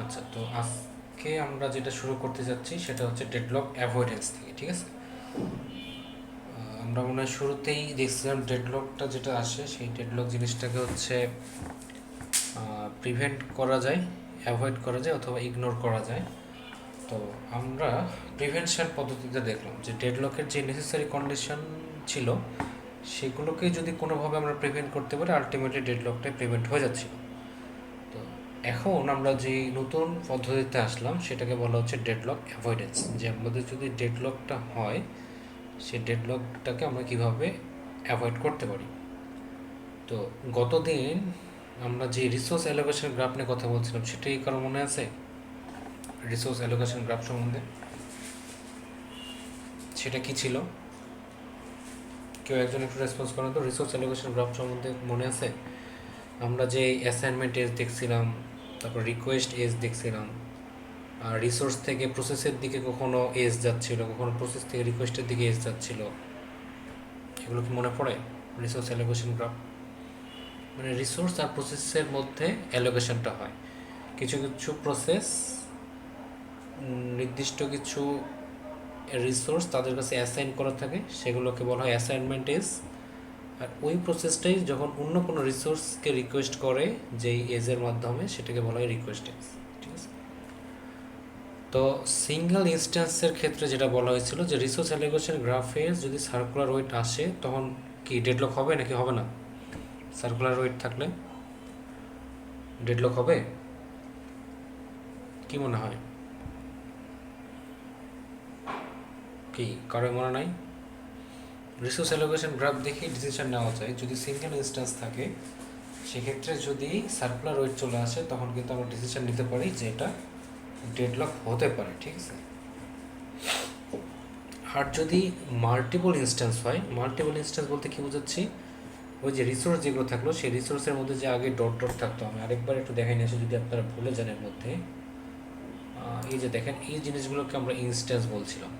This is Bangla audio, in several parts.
আচ্ছা, তো আজকে আমরা যেটা শুরু করতে যাচ্ছি সেটা হচ্ছে ডেডলক অ্যাভয়েডেন্স থেকে, ঠিক আছে? আমরা মনে হয় শুরুতেই দেখছিলাম ডেডলকটা যেটা আসে সেই ডেডলক জিনিসটাকে হচ্ছে প্রিভেন্ট করা যায়, অ্যাভয়েড করা যায় অথবা ইগনোর করা যায়। তো আমরা প্রিভেনশন পদ্ধতিতে দেখলাম যে ডেডলকের যে নেসেসারি কন্ডিশন ছিল সেগুলোকে যদি কোনোভাবে আমরা প্রিভেন্ট করতে পারি, আলটিমেটলি ডেডলকটাই প্রিভেন্ট হয়ে যাচ্ছিল। তো এখন আমরা যে নতুন পদ্ধতিতে আসলাম সেটাকে বলা হচ্ছে ডেডলক অ্যাভয়েডেন্স, যে আমাদের যদি ডেডলকটা হয় সেই ডেডলকটাকে আমরা কিভাবে অ্যাভয়েড করতে পারি। তো গতদিন আমরা যে রিসোর্স অ্যালোকেশন গ্রাফ নিয়ে কথা বলছিলাম সেটাই কারো মনে আছে? রিসোর্স অ্যালোকেশন গ্রাফ সম্বন্ধে সেটা কি ছিল? কেউ একজন একটু রেসপন্স করেন তো, রিসোর্স অ্যালোকেশন গ্রাফ সম্বন্ধে মনে আছে? আমরা যে অ্যাসাইনমেন্ট এজ দেখছিলাম, তারপর রিকোয়েস্ট এজ দেখছিলাম, আর রিসোর্স থেকে প্রসেসের দিকে কখনো এজ যাচ্ছিল, কখনো প্রসেস থেকে রিকোয়েস্টের দিকে এজ যাচ্ছিল, এগুলো কি মনে পড়ে? রিসোর্স অ্যালোকেশন গ্রাফ মানে রিসোর্স আর প্রসেসের মধ্যে অ্যালোকেশনটা হয়। কিছু কিছু প্রসেস নির্দিষ্ট কিছু রিসোর্স তাদের কাছে অ্যাসাইন করা থাকে, সেগুলোকে বলা হয় অ্যাসাইনমেন্ট এজ। আর ওই প্রসেসটাই যখন অন্য কোনো রিসোর্সকে রিকোয়েস্ট করে যেই এজের মাধ্যমে, সেটাকে বলা হয় রিকোয়েস্ট এজ, ঠিক আছে? তো সিঙ্গেল ইনস্ট্যান্সের ক্ষেত্রে যেটা বলা হয়েছিল যে রিসোর্স অ্যালোকেশন গ্রাফে যদি সার্কুলার ওয়েট আসে তখন কি ডেডলক হবে নাকি হবে না? সার্কুলার ওয়েট থাকলে ডেডলক হবে কি মনে হয়? কি কারো মনে নাই? রিসোর্স অ্যালোকেশন গ্রাফ দেখে ডিসিশন নেওয়া যায়। যদি সিঙ্গেল ইনস্ট্যান্স থাকে সেক্ষেত্রে যদি সার্কুলার ওয়েট চলে আসে তখন কিন্তু আমরা ডিসিশন নিতে পারি যে এটা ডেডলক হতে পারে, ঠিক আছে? আর যদি মাল্টিপল ইনস্ট্যান্স হয়, মাল্টিপল ইনস্ট্যান্স বলতে কী বোঝাচ্ছি, ওই যে রিসোর্স যেগুলো থাকলো সেই রিসোর্সের মধ্যে যে আগে ডট ডট থাকতো, আমি আরেকবার একটু দেখাই নিয়ে আসি যদি আপনারা ভুলে যান এর মধ্যে। এই যে দেখেন, এই জিনিসগুলোকে আমরা ইনস্ট্যান্স বলছিলাম।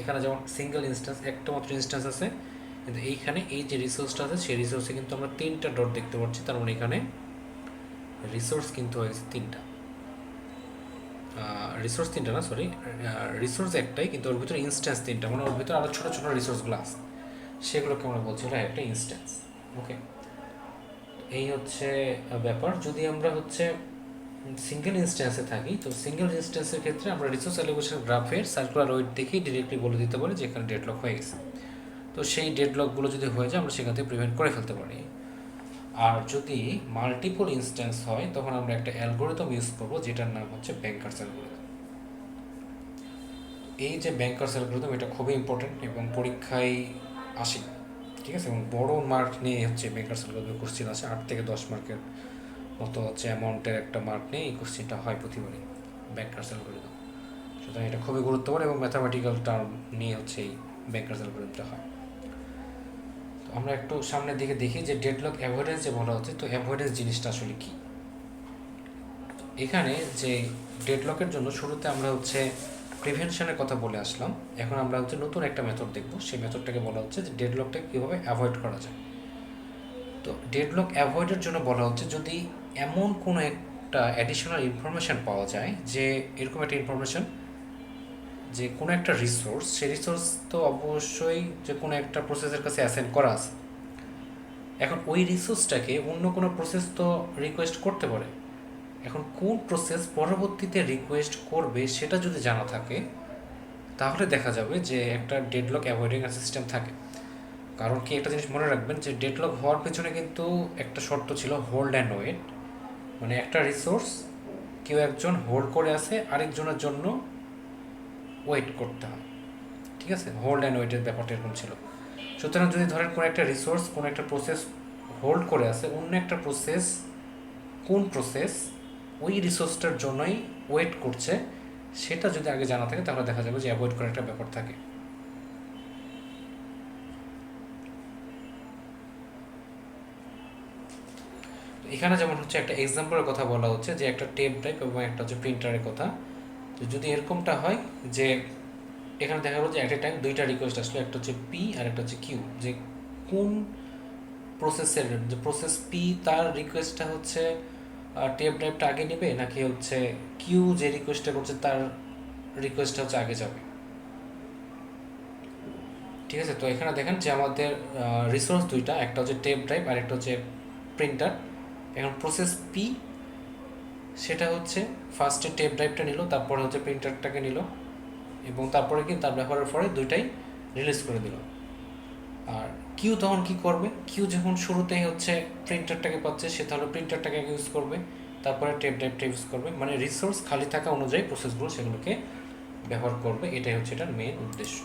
এখানে যেমন সিঙ্গেল ইনস্ট্যান্স, একটা মাত্র ইনস্ট্যান্স আছে, কিন্তু এইখানে এই যে রিসোর্সটা আছে সেই রিসোর্সে কিন্তু আমরা তিনটা ডট দেখতে পাচ্ছি, তার মানে এখানে রিসোর্স কিন্তু হয়েছে তিনটা। রিসোর্স তিনটা না, সরি, রিসোর্স একটাই কিন্তু ওর ভিতরে ইনস্ট্যান্স তিনটা, মানে ওর ভিতরে আরও ছোটো ছোটো রিসোর্সগুলো আছে, সেগুলোকে আমরা বলছি হলো একটা ইনস্ট্যান্স। ওকে, এই হচ্ছে ব্যাপার। যদি আমরা হচ্ছে সিঙ্গেল ইনস্ট্যান্সে থাকি, তো সিঙ্গেল ইনস্ট্যান্সের ক্ষেত্রে আমরা রিসোর্স অ্যালোকেশন গ্রাফের সার্কুলার ওয়েট দেখেই ডিরেক্টলি বলে দিতে পারি যে এখানে ডেডলক হয়ে গেছে। তো সেই ডেডলকগুলো যদি হয়ে যায় আমরা সেখান থেকে প্রিভেন্ট করে ফেলতে পারি। আর যদি মাল্টিপল ইনস্ট্যান্স হয় তখন আমরা একটা অ্যালগোরিদম ইউজ করবো যেটার নাম হচ্ছে ব্যাংকার্স অ্যালগোরিদম। এই যে ব্যাংকার্স অ্যালগোরিদম এটা খুবই ইম্পর্টেন্ট এবং পরীক্ষায় আসে, ঠিক আছে? এবং বড় মার্ক নিয়ে হচ্ছে ব্যাংকার্স অ্যালগোরিদম কোশ্চেন আছে, 8 থেকে 10 মার্কের মতো হচ্ছে অ্যামাউন্টের একটা মার্ক নিয়ে এই কোশ্চেনটা হয় প্রতিবারই, ব্যাংকার্স অ্যালগোরিদম। সুতরাং এটা খুবই গুরুত্বপূর্ণ এবং ম্যাথামেটিক্যাল টার্ম নিয়ে হচ্ছে এই ব্যাংকার্স অ্যালগোরিদমটা হয়। তো আমরা একটু সামনের দিকে দেখি যে ডেডলক অ্যাভয়েডেন্স যে বলা হচ্ছে, তো অ্যাভয়েডেন্স জিনিসটা আসলে কী। এখানে যে ডেডলকের জন্য শুরুতে আমরা হচ্ছে প্রিভেনশনের কথা বলে আসলাম, এখন আমরা হচ্ছে নতুন একটা মেথড দেখব, সেই মেথডটাকে বলা হচ্ছে যে ডেডলকটাকে কীভাবে অ্যাভয়েড করা যায়। তো ডেডলক অ্যাভয়েডের জন্য বলা হচ্ছে যদি এমন কোনো একটা অ্যাডিশনাল ইনফরমেশান পাওয়া যায়, যে এরকম একটা ইনফরমেশান যে কোনো একটা রিসোর্স, সেই রিসোর্স তো অবশ্যই যে কোনো একটা প্রসেসের কাছে অ্যাসাইন করা আছে। এখন ওই রিসোর্সটাকে অন্য কোনো প্রসেস তো রিকোয়েস্ট করতে পারে। এখন কোন প্রসেস পরবর্তীতে রিকোয়েস্ট করবে সেটা যদি জানা থাকে তাহলে দেখা যাবে যে একটা ডেডলক অ্যাভয়েডিং সিস্টেম থাকে। কারণ কি, একটা জিনিস মনে রাখবেন যে ডেডলক হওয়ার পেছনে কিন্তু একটা শর্ত ছিল হোল্ড অ্যান্ড ওয়েট, মানে একটা রিসোর্স কেউ একজন হোল্ড করে আছে, আরেকজনের জন্য ওয়েট করতে হয়, ঠিক আছে? হোল্ড অ্যান্ড ওয়েটের ব্যাপারটা এরকম ছিল। সুতরাং যদি ধরেন কোনো একটা রিসোর্স কোনো একটা প্রসেস হোল্ড করে আছে, অন্য একটা প্রসেস, কোন প্রসেস ওই রিসোর্সটার জন্যই ওয়েট করছে সেটা যদি আগে জানা থাকে তাহলে দেখা যাবে যে অ্যাভয়েড করার একটা ব্যাপার থাকে। এখানে যেমন হচ্ছে একটা এক্সাম্পলের কথা বলা হচ্ছে যে একটা টেপ টাইপ এবং একটা হচ্ছে প্রিন্টারের কথা। তো যদি এরকমটা হয় যে এখানে দেখা গেলো যে একটা টাইম দুইটা রিকোয়েস্ট আসলো, একটা হচ্ছে পি আর একটা হচ্ছে কিউ, যে কোন প্রসেসের যে প্রসেস পি তার রিকোয়েস্টটা হচ্ছে টেপ ড্রাইভটা আগে নেবে নাকি হচ্ছে কিউ যে রিকোয়েস্টটা করছে তার রিকোয়েস্টটা হচ্ছে আগে যাবে? ঠিক আছে, তো এখানে দেখেন যে আমাদের রিসোর্স দুইটা, একটা হচ্ছে টেপ ড্রাইভ আর একটা হচ্ছে প্রিন্টার। এখন প্রসেস পি সেটা হচ্ছে ফার্স্টে টেপ ড্রাইভটা নিল, তারপরে হচ্ছে প্রিন্টারটাকে নিল, এবং তারপরে কি তার ব্যবহারের পরে দুইটাই রিলিজ করে দিল। আর কিউ তখন কি করবে? কিউ যখন শুরুতেই হচ্ছে প্রিন্টারটাকে পাচ্ছে, সে তাহলে প্রিন্টারটাকে ইউজ করবে, তারপরে টেপ ড্রাইভটা ইউজ করবে, মানে রিসোর্স খালি থাকা অনুযায়ী প্রসেসগুলো সেগুলোকে ব্যবহার করবে। এটাই হচ্ছে এটার মেইন উদ্দেশ্য।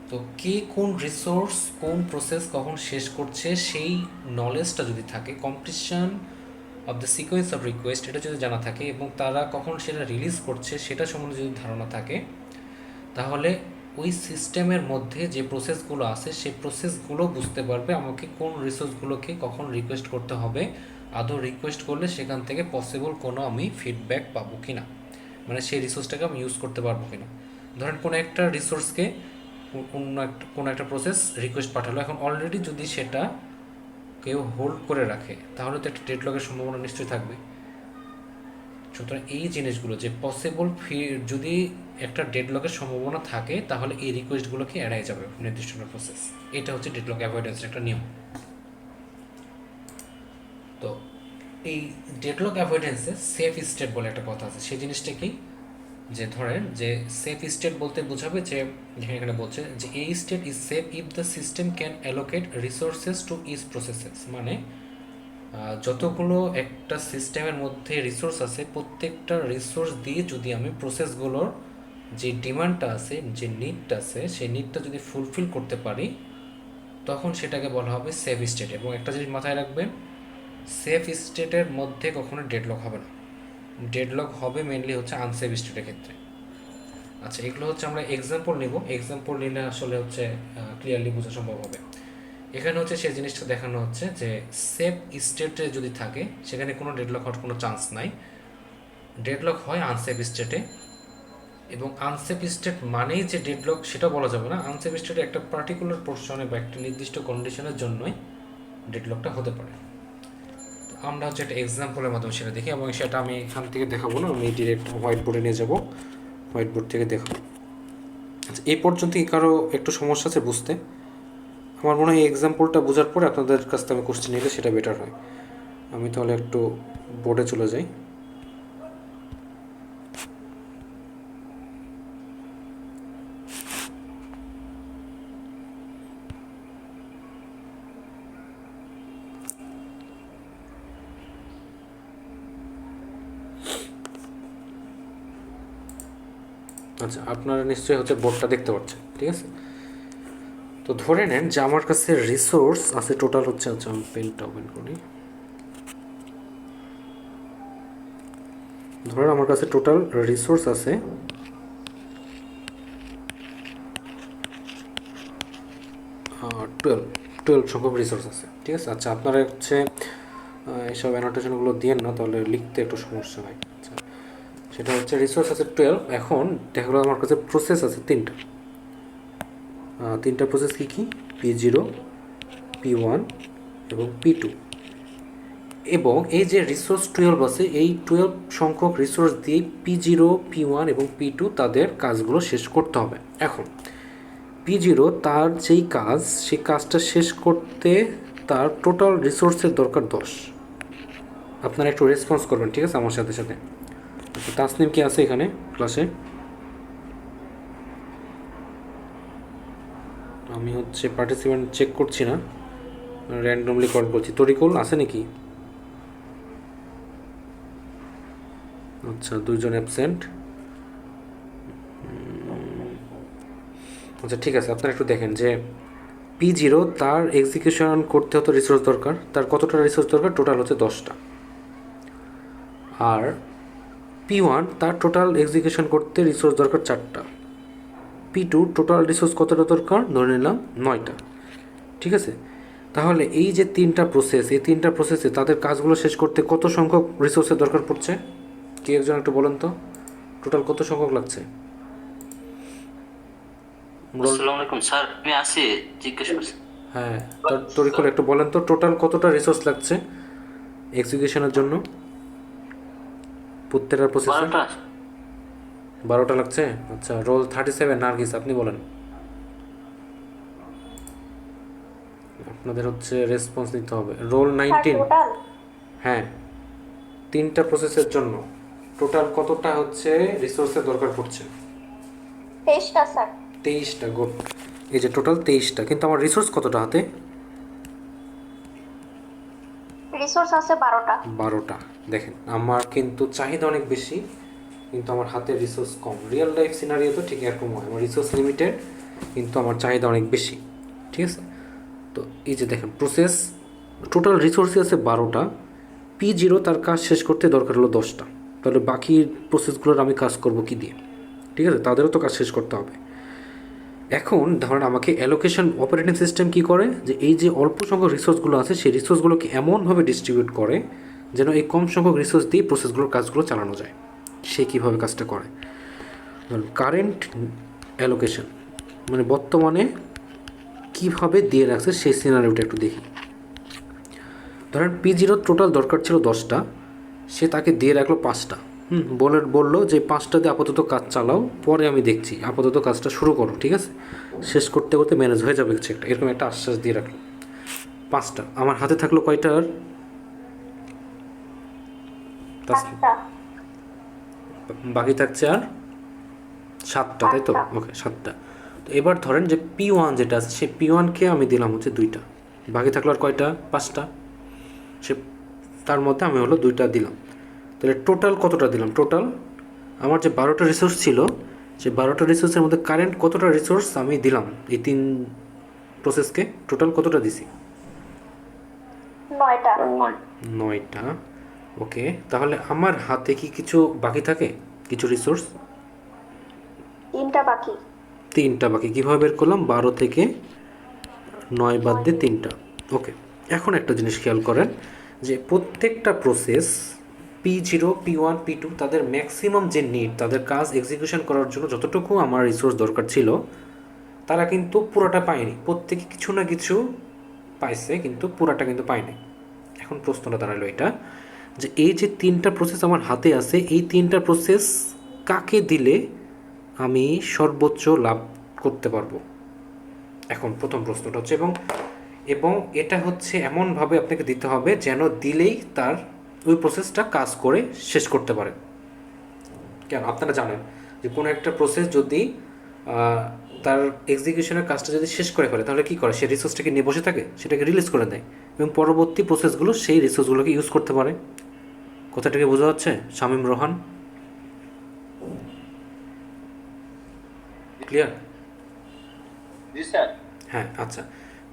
তো কে কোন রিসোর্স কোন প্রসেস কখন শেষ করছে সেই নলেজটা যদি থাকে, completion of the sequence of request এটা যদি জানা থাকে, এবং তারা কখন সেটা রিলিজ করছে সেটা সম্বন্ধে যদি ধারণা থাকে, তাহলে ওই সিস্টেমের মধ্যে যে প্রসেসগুলো আছে সেই প্রসেসগুলো বুঝতে পারবে আমাকে কোন রিসোর্সগুলোকে কখন রিকোয়েস্ট করতে হবে, আদৌ রিকোয়েস্ট করলে সেখান থেকে পসিবল কোনো আমি ফিডব্যাক পাবো কি না, মানে সেই রিসোর্সটাকে আমি ইউজ করতে পারবো কি না। ধরেন কোনো একটা রিসোর্সকে কোনো একটা প্রসেস রিকোয়েস্ট পাঠালো, এখন অলরেডি যদি সেটা কেউ হোল্ড করে রাখে তাহলে তো একটা ডেডলকের সম্ভাবনা নিশ্চয়ই থাকবে। সুতরাং এই জিনিসগুলো যে পসিবল যদি একটা ডেডলকের সম্ভাবনা থাকে তাহলে এই রিকোয়েস্টগুলোকে এড়াই যাবে নির্দিষ্ট প্রসেস। এটা হচ্ছে ডেডলক অ্যাভয়েডেন্সের একটা নিয়ম। তো এই ডেডলক অ্যাভয়েডেন্সে সেফ স্টেট বলে একটা কথা আছে, সেই জিনিসটা কি, যে ধরেন যে সেফ স্টেট বলতে বোঝাবে যে এখানে বলছে যে এই state is safe if the system can allocate resources two is processes, মানে যতগুলো একটা সিস্টেমের মধ্যে রিসোর্স আছে প্রত্যেকটা রিসোর্স দিয়ে যদি আমি প্রসেসগুলোর যে ডিমান্ডটা আছে যে নিডটা আছে সেই নিডটা যদি ফুলফিল করতে পারি তখন সেটাকে বলা হবে সেফ স্টেট। এবং একটা জিনিস মাথায় রাখবেন, সেফ স্টেটের মধ্যে কখনো ডেডলক হবে না, ডেডলক হবে মেনলি হচ্ছে আনসেফ স্টেটের ক্ষেত্রে। আচ্ছা, এগুলো হচ্ছে আমরা এক্সাম্পল নিব, এক্সাম্পল নিলে আসলে হচ্ছে ক্লিয়ারলি বোঝা সম্ভব হবে। এখানে হচ্ছে সেই জিনিসটা দেখানো হচ্ছে যে সেফ স্টেটে যদি থাকে সেখানে কোনো ডেডলক হওয়ার কোনো চান্স নাই, ডেডলক হয় আনসেফ স্টেটে। এবং আনসেফ স্টেট মানেই যে ডেডলক সেটা বলা যাবে না, আনসেফ স্টেটে একটা পার্টিকুলার পোর্শনে বা একটা নির্দিষ্ট কন্ডিশনের জন্যই ডেডলকটা হতে পারে। তো আমরা হচ্ছে একটা এক্সাম্পলের মাধ্যমে সেটা দেখি, এবং সেটা আমি এখান থেকে দেখাবো না, আমি ডিরেক্ট হোয়াইট বোর্ডে নিয়ে যাব, হোয়াইট বোর্ড থেকে দেখাবো। আচ্ছা, এই পর্যন্ত কি কারো একটু সমস্যা আছে বুঝতে? আমার মনে হয় এই এক্সাম্পলটা বোঝার পরে আপনাদের কাছ থেকে আমি কোশ্চেন নিলে সেটা বেটার হয়। আমি তাহলে একটু বোর্ডে চলে যাই। আচ্ছা, আপনারা নিশ্চয়ই হচ্ছে বোর্ডটা দেখতে পাচ্ছেন, ঠিক আছে? তো ধরে নেন যে আমার কাছে রিসোর্স আছে টোটাল হচ্ছে, আচ্ছা আমি পেনটা ওপেন করি, ধরেন আমার কাছে টোটাল রিসোর্স আছে 12 সংখ্যক রিসোর্স আছে, ঠিক আছে? আচ্ছা, আপনারা হচ্ছে এইসব অ্যানোটেশনগুলো দিয়েন না, তাহলে লিখতে একটু সমস্যা হয়। আচ্ছা, সেটা হচ্ছে রিসোর্স আছে 12। এখন দেখা গেলো আমার কাছে প্রসেস আছে তিনটা প্রসেস কী কী, P0, P1 এবং P2। এবং এই যে রিসোর্স 12 আছে এই 12 সংখ্যক রিসোর্স দিয়ে P0, P1 এবং P2 তাদের কাজগুলো শেষ করতে হবে। এখন P0 তার যেই কাজ সেই কাজটা শেষ করতে তার টোটাল রিসোর্সের দরকার 10। আপনারা একটু রেসপন্স করবেন, ঠিক আছে, আমার সাথে সাথে। তাসনিম কি আছে এখানে ক্লাসে? আমি হচ্ছে পার্টিসিপেন্ট চেক করছি না, র্যান্ডমলি কল করছি। তরিকুল আছে নাকি? আচ্ছা, 2 জন অ্যাবসেন্ট। আচ্ছা, ঠিক আছে, আপনারা একটু দেখেন যে P0 তার এক্সিকিউশন করতে হতো রিসোর্স দরকার, তার কতটা রিসোর্স দরকার, টোটাল হচ্ছে 10টা। আর P1 তার টোটাল এক্সিকিউশন করতে রিসোর্স দরকার 4টা। P2 টোটাল রিসোর্স কতটা দরকার, ধরে নিলাম 9টা, ঠিক আছে? তাহলে এই যে তিনটা প্রসেস, এই তিনটা প্রসেসে তাদের কাজগুলো শেষ করতে কত সংখ্যক রিসোর্সের দরকার পড়ছে? কে একজন একটু বলেন তো, টোটাল কত সংখ্যক লাগছে? আসসালামু আলাইকুম স্যার, আমি আছি, জিজ্ঞেস করছি। হ্যাঁ, তড়ি করে একটু বলেন তো টোটাল কতটা রিসোর্স লাগছে এক্সিকিউশনের জন্য প্রত্যেকটা প্রসেসে? 12টা লাগছে। আচ্ছা, রোল 37 নার্গিস আপনি বলেন। আপনাদের হচ্ছে রেসপন্স নিতে হবে। রোল 19। টোটাল হ্যাঁ, 3টা প্রসেসের জন্য টোটাল কতটা হচ্ছে রিসোর্সের দরকার পড়ছে? 23টা স্যার। 23টা, গুড। এই যে টোটাল 23টা, কিন্তু আমার রিসোর্স কতটা হাতে? রিসোর্স আছে 12টা। 12টা। দেখেন আমার কিন্তু চাহিদা অনেক বেশি, কিন্তু আমার হাতে রিসোর্স কম। রিয়েল লাইফ সিনারিও তো ঠিক এরকম হয়, আমার রিসোর্স লিমিটেড কিন্তু আমার চাহিদা অনেক বেশি। ঠিক আছে, তো এই যে দেখেন প্রসেস টোটাল রিসোর্সই আছে 12টা, P0 তার কাজ শেষ করতে দরকার হলো 10টা। তাহলে বাকি প্রসেসগুলোর আমি কাজ করব কি দিয়ে? ঠিক আছে, তাদেরও তো কাজ শেষ করতে হবে। এখন ধরেন আমাকে অ্যালোকেশন অপারেটিং সিস্টেম কি করে, যে এই যে অল্প সংখ্যক রিসোর্সগুলো আছে সেই রিসোর্সগুলোকে এমনভাবে ডিস্ট্রিবিউট করে যেন এই কম সংখ্যক রিসোর্স দিয়ে প্রসেসগুলোর কাজগুলো চালানো যায়। সে কীভাবে কাজটা করে? ধরুন কারেন্ট অ্যালোকেশন মানে বর্তমানে কীভাবে দিয়ে রাখছে সেই সিনারিওটা একটু দেখি। ধরেন P0 টোটাল দরকার ছিল 10টা, সে তাকে দিয়ে রাখলো 5টা। বললো যে 5টা দিয়ে আপাতত কাজ চালাও, পরে আমি দেখছি, আপাতত কাজটা শুরু করো, ঠিক আছে, শেষ করতে করতে ম্যানেজ হয়ে যাবে কিছু একটা, এরকম একটা আশ্বাস দিয়ে রাখলো। 5টা আমার হাতে থাকলো কয়টার? বাকি থাকছে আর 7টা, তাই তো? ওকে, 7টা। তো এবার ধরেন যে P1 যেটা আছে সেই P1কে আমি দিলাম হচ্ছে 2টা, বাকি থাকলো আর কয়টা? 5টা। সে তার মধ্যে আমি হলো 2টা দিলাম। তাহলে টোটাল কতটা দিলাম? টোটাল আমার যে 12টা রিসোর্স ছিল সেই 12টা রিসোর্সের মধ্যে কারেন্ট কতটা রিসোর্স আমি দিলাম এই 3 প্রসেসকে? টোটাল কতটা দিছি? 9টা। ওকে, তাহলে আমার হাতে কি কিছু বাকি থাকে? কিছু রিসোর্স? 3টা বাকি। কীভাবে বের করলাম? 12 থেকে 9 বাদ দিয়ে 3টা। ওকে, এখন একটা জিনিস খেয়াল করেন যে প্রত্যেকটা প্রসেস P0, P1, P2 তাদের ম্যাক্সিমাম যে নিড, তাদের কাজ এক্সিকিউশন করার জন্য যতটুকু আমার রিসোর্স দরকার ছিল তারা কিন্তু পুরোটা পায়নি। প্রত্যেকে কিছু না কিছু পাইছে, কিন্তু পুরোটা কিন্তু পায়নি। এখন প্রশ্নটা দাঁড়ালো এটা যে এই যে 3টা প্রসেস আমার হাতে আছে, এই 3টা প্রসেস কাকে দিলে আমি সর্বোচ্চ লাভ করতে পারবো? এখন প্রথম প্রশ্নটা হচ্ছে, এবং এটা হচ্ছে এমনভাবে আপনাকে দিতে হবে যেন দিলেই তার ওই প্রসেসটা কাজ করে শেষ করতে পারে। কেন? আপনারা জানেন যে কোনো একটা প্রসেস যদি তার এক্সিকিউশনের কাজটা যদি শেষ করে ফেলে তাহলে কী করে? সে রিসোর্সটাকে নিয়ে বসে থাকে, সেটাকে রিলিজ করে দেয় এবং পরবর্তী প্রসেসগুলো সেই রিসোর্সগুলোকে ইউজ করতে পারে। কথাটাকে বোঝা যাচ্ছে শামীম রোহান? ক্লিয়ার? হ্যাঁ, আচ্ছা।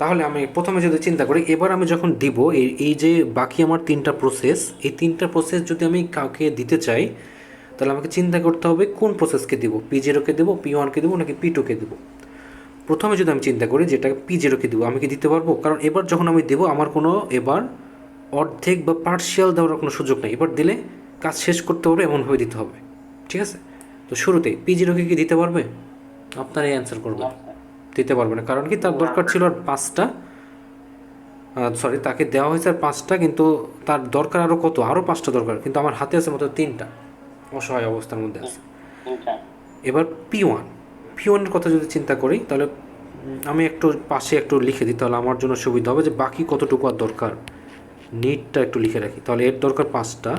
তাহলে আমি প্রথমে যদি চিন্তা করি, এবার আমি যখন দিব এই যে বাকি আমার 3টা প্রসেস, এই 3টা প্রসেস যদি আমি কাউকে দিতে চাই তাহলে আমাকে চিন্তা করতে হবে কোন প্রসেসকে দেবো, P0কে দেবো, P1কে দেবো নাকি P2কে দেবো। প্রথমে যদি আমি চিন্তা করি যেটা P0কে দেবো, আমি কি দিতে পারবো? কারণ এবার যখন আমি দেবো আমার কোনো এবার অর্ধেক বা পার্শিয়াল দেওয়ার কোনো সুযোগ নেই। এবার দিলে কাজ শেষ করতে পারবে এমনভাবে দিতে হবে, ঠিক আছে? তো শুরুতেই P0কে কি দিতে পারবে? আপনারাই অ্যান্সার করবেন। দিতে পারবে না, কারণ কি তার দরকার ছিল আর 5টা, সরি তাকে দেওয়া হয়েছে আর 5টা, কিন্তু তার দরকার আরও কত? আরও 5টা দরকার, কিন্তু আমার হাতে আছে মাত্র 3টা, অসহায় অবস্থার মধ্যে আছে। এবার P1-এর কথা যদি চিন্তা করি তাহলে আমি একটু পাশে একটু লিখে দিই, তাহলে আমার জন্য সুবিধা হবে যে বাকি কতটুকু আর দরকার, নিডটা একটু লিখে রাখি। তাহলে এর দরকার 5টা,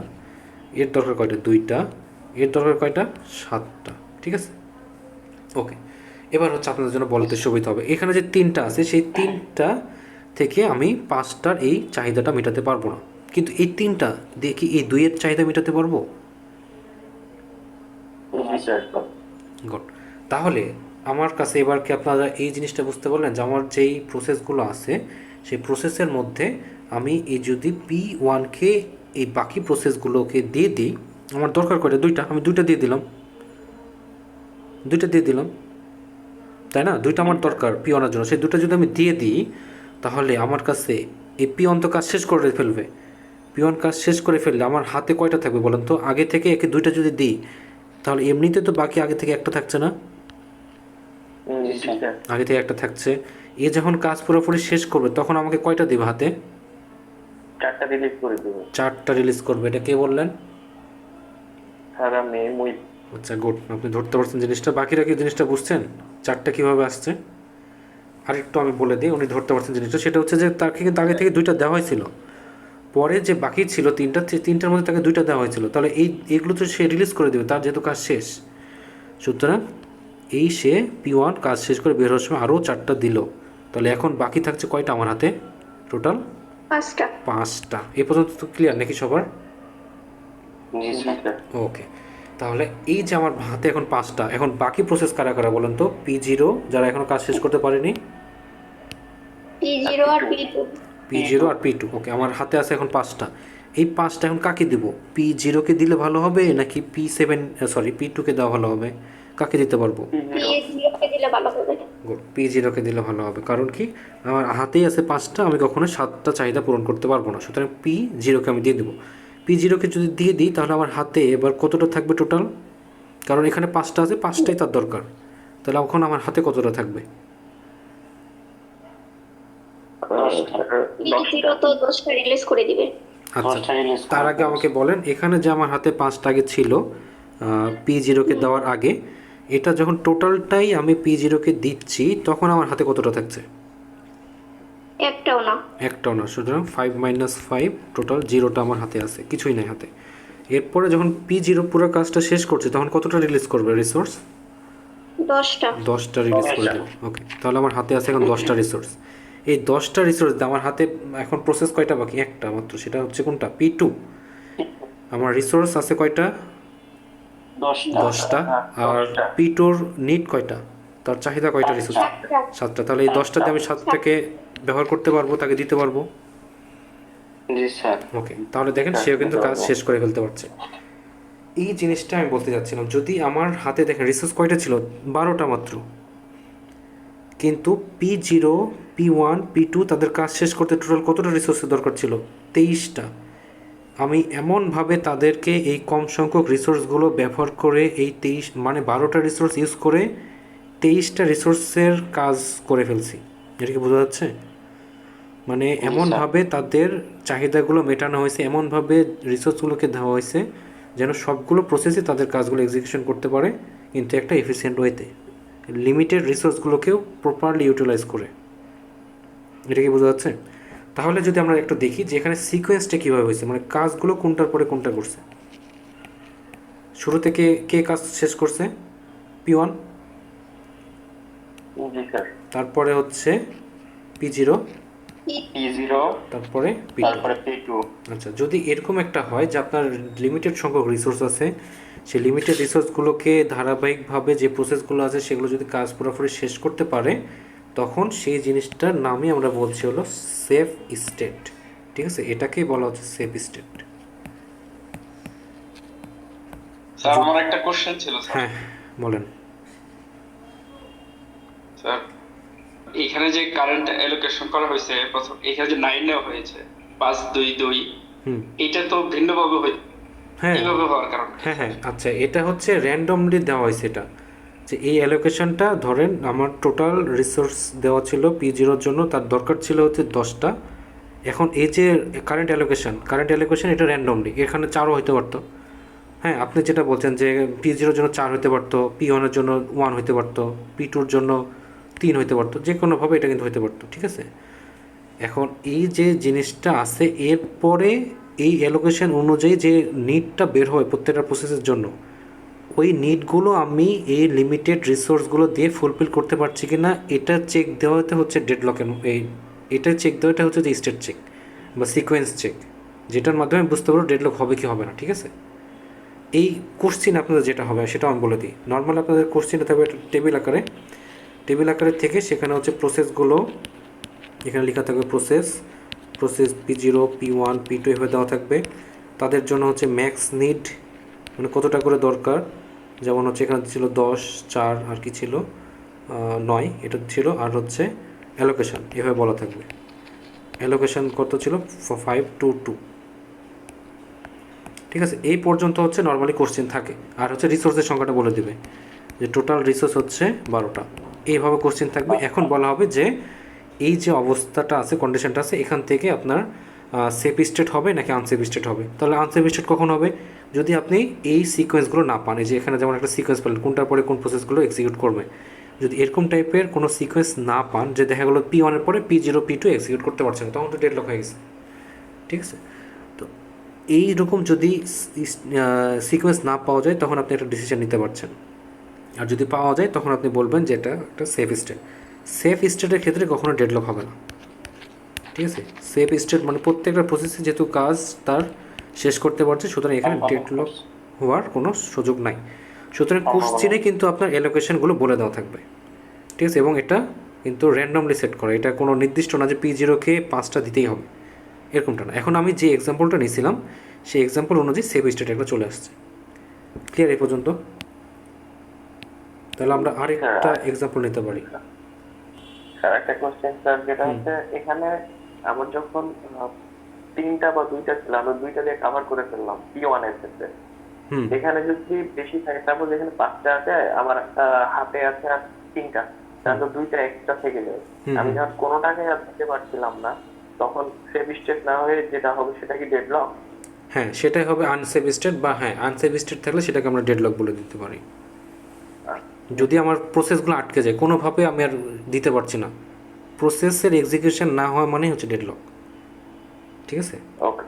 এর দরকার কয়টা? 2টা, এর দরকার কয়টা? 7টা, ঠিক আছে? ওকে, এবার হচ্ছে আপনাদের জন্য বলতে সুবিধা হবে, এখানে যে 3টা আছে সেই 3টা থেকে আমি 5টার এই চাহিদাটা মেটাতে পারবো না, কিন্তু এই 3টা দিয়ে কি এই 2-এর চাহিদা মেটাতে পারবো? গুড। তাহলে আমার কাছে এবার কি আপনারা এই জিনিসটা বুঝতে পারলেন যে আমার যেই প্রসেসগুলো আছে সেই প্রসেসের মধ্যে আমি এই যদি P1কে এই বাকি প্রসেসগুলোকে দিয়ে দিই, আমার দরকার কয়টা? 2টা, আমি 2টা দিয়ে দিলাম, 2টা দিয়ে দিলাম, তাই না? 2টা আমার দরকার P1-এর জন্য, সেই 2টা যদি আমি দিয়ে দিই তাহলে আমার কাছে এই P1 তো কাজ শেষ করে ফেলবে। P1 কাজ শেষ করে ফেললে আমার হাতে কয়টা থাকবে বলেন তো? আগে থেকে একে 2টা যদি দিই তাহলে এমনিতে তো বাকি আগে থেকে একটা থাকছে না? জি স্যার। আগে থেকে একটা থাকছে। এ যখন কাজ পুরোপুরি শেষ করবে তখন আমাকে কয়টা দিবে হাতে? 4টা রিলিজ করে দেবো। 4টা রিলিজ করবে। এটা কে বললেন? স্যার আমি মুই। আচ্ছা, গুড, আপনি ধরতে পারছেন জিনিসটা। বাকিরা কি জিনিসটা বুঝছেন 4টা কীভাবে আসছে? আরেকটু আমি বলে দিই, উনি ধরতে পারছেন জিনিসটা। সেটা হচ্ছে যে তাকে কিন্তু আগে থেকে 2টা দেওয়া হয়েছিল, পরে যে বাকি ছিল 3টা, 3টার মধ্যে তাকে 2টা দেওয়া হয়েছিল, তাহলে এইগুলো তো সে রিলিজ করে দেবে, তার যেহেতু কাজ শেষ। সুতরাং এই সে P1 কাজ শেষ করে বের হওয়ার সময় আরও 4টা দিল, তাহলে এখন বাকি থাকছে কয়টা আমার হাতে? টোটাল 5টা। 5টা। এ পর্যন্ত তো ক্লিয়ার নাকি সবার? জি স্যার। ওকে, তাহলে এই যে আমার হাতে এখন 5টা, এখন বাকি প্রসেস কারা কারা বলেন তো? P0 যারা এখনো কাজ শেষ করতে পারেনি, P0 আর P2। P0 আর P2। ওকে, আমার হাতে আছে এখন 5টা। এই 5টা এখন কাকে দিব? P0কে দিলে ভালো হবে নাকি P2কে দেওয়া ভালো হবে? কাকে দিতে পারবো? P0 কে দিলে ভালো হবে। গুড, P0কে দিলে ভালো হবে। কারণ কি, আমার হাতেই আছে 5টা, আমি কখনো 7টা চাহিদা পূরণ করতে পারবো না। সুতরাং P0কে আমি দিয়ে দেবো। P0কে যদি দিয়ে দিই তাহলে আমার হাতে এবার কতটা থাকবে টোটাল? কারণ এখানে 5টা আছে, 5টাই তার দরকার, তাহলে এখন আমার হাতে কতটা থাকবে? P0 তো 10টা রিলিজ করে দিবে। আচ্ছা, তার আগে আমাকে বলেন, এখানে যে আমার হাতে 5টা আগে ছিল P0কে দেওয়ার আগে, এটা যখন টোটালটাই আমি P0কে দিচ্ছি তখন আমার হাতে কতটা থাকছে? একটাও না। একটাও না। সুতরাং 5 - 5 টোটাল 0টা আমার হাতে আছে, কিছুই নাই হাতে। এরপরে যখন P0 পুরো কাজটা শেষ করছে তখন কতটা রিলিজ করবে রিসোর্স? 10টা। 10টা রিলিজ করে দেবে। ওকে, তাহলে আমার হাতে আছে এখন 10টা রিসোর্স। এই 10টা রিসোর্স আমার হাতে এখন প্রসেস কয়টা বাকি? একটা মাত্র, সেটা হচ্ছে কোনটা? P2। আমার রিসোর্স আছে কয়টা? 10টা। আর P2র নিড কয়টা? তার চাহিদা কয়টা রিসোর্স? 7টা। তাহলে এই 10টাতে আমি 7টাকে ব্যবহার করতে পারবো, তাকে দিতে পারবো। জি স্যার। ওকে, তাহলে দেখেন সেও কিন্তু কাজ শেষ করে ফেলতে পারছে। এই জিনিসটা আমি বলতে চাচ্ছিলাম, যদি আমার হাতে দেখেন রিসোর্স কয়টা ছিল? 12টা মাত্র, কিন্তু P0, P1, P2 তাদের কাজ শেষ করতে টোটাল কতটা রিসোর্সের দরকার ছিল? 23টা। আমি এমনভাবে তাদেরকে এই কম সংখ্যক রিসোর্সগুলো ব্যবহার করে এই 23 মানে 12টা রিসোর্স ইউজ করে 23টা রিসোর্সের কাজ করে ফেলছি। এটা কি বোঝা যাচ্ছে? মানে এমনভাবে তাদের চাহিদাগুলো মেটানো হয়েছে, এমনভাবে রিসোর্সগুলোকে দেওয়া হয়েছে যেন সবগুলো প্রসেসে তাদের কাজগুলো এক্সিকিউশন করতে পারে, কিন্তু একটা এফিসিয়েন্ট ওয়েতে, লিমিটেড রিসোর্সগুলোকেও প্রপারলি ইউটিলাইজ করে। এটা কি বোঝা যাচ্ছে? তাহলে যদি আমরা একটু দেখি যে এখানে সিকোয়েন্সটা কীভাবে হয়েছে, মানে কাজগুলো কোনটার পরে কোনটা করছে। শুরু থেকে কে কাজ শেষ করছে? P1। জি স্যার। তারপরে হচ্ছে P0। P0 তারপরে P2। তারপরে P2। আচ্ছা, যদি এরকম একটা হয় যে আপনার লিমিটেড সংখ্যক রিসোর্স আছে, সেই লিমিটেড রিসোর্সগুলোকে ধারাবাহিকভাবে যে প্রসেসগুলো আছে সেগুলো যদি কাজ পুরোপুরি শেষ করতে পারে, তখন সেই জিনিসটার নামই আমরা বলছি হলো সেফ স্টেট। ঠিক আছে, এটাকেই বলা হচ্ছে সেফ স্টেট। স্যার আমার একটা কোশ্চেন ছিল স্যার। হ্যাঁ, বলেন। স্যার এখানে যে কারেন্ট অ্যালোকেশন করা হয়েছে, প্রথম এখানে যে 9 নেওয়া হয়েছে 5-2-2, হুম, এটা তো ভিন্নভাবে হয়, হ্যাঁ এইভাবে হওয়ার কারণ কি? হ্যাঁ হ্যাঁ, আচ্ছা, এটা হচ্ছে র্যান্ডমলি দেওয়া হয়েছে। এটা যে এই অ্যালোকেশনটা ধরেন আমার টোটাল রিসোর্স দেওয়া ছিল P0-র জন্য, তার দরকার ছিল হচ্ছে 10টা। এখন এই যে কারেন্ট অ্যালোকেশন এটা র্যান্ডমলি, এখানে 4ও হইতে পারতো। হ্যাঁ, আপনি যেটা বলছেন যে P0-র জন্য 4 হইতে পারতো, P1-এর জন্য 1 হইতে পারতো, P2-র জন্য 3 হইতে পারতো, যে কোনোভাবে এটা কিন্তু হইতে পারতো। ঠিক আছে, এখন এই যে জিনিসটা আছে, এরপরে এই অ্যালোকেশন অনুযায়ী যে নিডটা বের হয় প্রত্যেকটা প্রসেসের জন্য, ওই নিডগুলো আমি এই লিমিটেড রিসোর্সগুলো দিয়ে ফুলফিল করতে পারছি কি না, এটা চেক দেওয়াতে হচ্ছে ডেডলকের এটা চেক দেওয়াটা হচ্ছে যে স্টেট চেক বা সিকোয়েন্স চেক, যেটার মাধ্যমে বুঝতে পারবো ডেডলক হবে কি হবে না। ঠিক আছে, এই কোশ্চিন আপনাদের যেটা হবে সেটা আমি বলে দিই। নর্মাল আপনাদের কোশ্চিনটা থাকবে একটা টেবিল আকারে থেকে, সেখানে হচ্ছে প্রসেসগুলো এখানে লেখা থাকবে, প্রসেস P0, P1, P2 এভাবে দেওয়া থাকবে। তাদের জন্য হচ্ছে ম্যাক্স নিড, মানে কতটা করে দরকার, যেমন হচ্ছে এখানে ছিল 10, 4 আর কি ছিল 9 এটা ছিল, আর হচ্ছে অ্যালোকেশন এভাবে বলা থাকবে। অ্যালোকেশন কত ছিল? 5-2-2। ঠিক আছে, এই পর্যন্ত হচ্ছে নর্মালি কোশ্চেন থাকে। আর হচ্ছে রিসোর্সের সংখ্যাটা বলে দিবে যে টোটাল রিসোর্স হচ্ছে 12টা। এইভাবে কোশ্চেন থাকবে। এখন বলা হবে যে এই যে অবস্থাটা আছে, কন্ডিশনটা আছে, এখান থেকে আপনার সেফ স্টেট হবে নাকি আনসেফ স্টেট হবে। তাহলে আনসেফ স্টেট কখন হবে? যদি আপনি এই সিকোয়েন্সগুলো না পান। এই যে এখানে যেমন একটা সিকোয়েন্স পেলেন, কোনটার পরে কোন প্রসেসগুলো এক্সিকিউট করবে, যদি এরকম টাইপের কোনো সিকোয়েন্স না পান, যে দেখা গেলো P1 এর পরে P0 P2 এক্সিকিউট করতে পারছেন, তখন তো ডেডলক হয়ে গেছে। ঠিক আছে, তো এইরকম যদি সিকোয়েন্স না পাওয়া যায় তখন আপনি একটা ডিসিশন নিতে পারছেন। আর যদি পাওয়া যায় তখন আপনি বলবেন যে এটা একটা সেফ স্টেট। সেফ স্টেটের ক্ষেত্রে কখনো ডেডলক হবে না। ঠিক আছে, সেফ স্টেট মানে প্রত্যেকটা প্রসেসে যেহেতু কাজ তার শেষ করতে পারছে, সুতরাং এখানে ডেডলক হওয়ার কোনো সুযোগ নাই। সুতরাং কোশ্চেনে কিন্তু আপনার অ্যালোকেশনগুলো বলে দেওয়া থাকবে। ঠিক আছে, এবং এটা কিন্তু র্যান্ডমলি সেট করা, এটা কোনো নির্দিষ্ট না যে P0কে 5টা দিতেই হবে, এরকমটা না। এখন আমি যে এক্সাম্পলটা নিয়েছিলাম সেই এক্সাম্পল অনুযায়ী সেফ স্টেট একটা চলে আসছে। ক্লিয়ার এই পর্যন্ত? তাহলে আমরা আরেকটা এক্সাম্পল নিতে পারি। স্যার একটা কোশ্চেন স্যার, যেটা হচ্ছে এখানে আমার যখন 3টা বা 2টা ছিল, আমি 2টা দিয়ে কভার করে ফেললাম P1 এর ক্ষেত্রে। এখানে যদি বেশি থাকে, সাপোজ এখানে 5টা আছে, আমার হাতে আছে আর 3টা, তাহলে 2টা এক্সট্রা থেকে যায়। আমি যখন কোনোটাকে আর দিতে পারছিলাম না, তখন সেফ স্টেট না হয়ে যেটা হবে সেটা কি ডেডলক? হ্যাঁ, সেটাই হবে আনসেফ স্টেট, বা হ্যাঁ আনসেফ স্টেট থাকলে সেটাকে আমরা ডেডলক বলে দিতে পারি। যদি আমার প্রসেসগুলো আটকে যায়, কোনোভাবে আমি আর দিতে পারছি না, প্রসেসের এক্সিকিউশন না হওয়া মানে হচ্ছে ডেডলক। ঠিক আছে, ওকে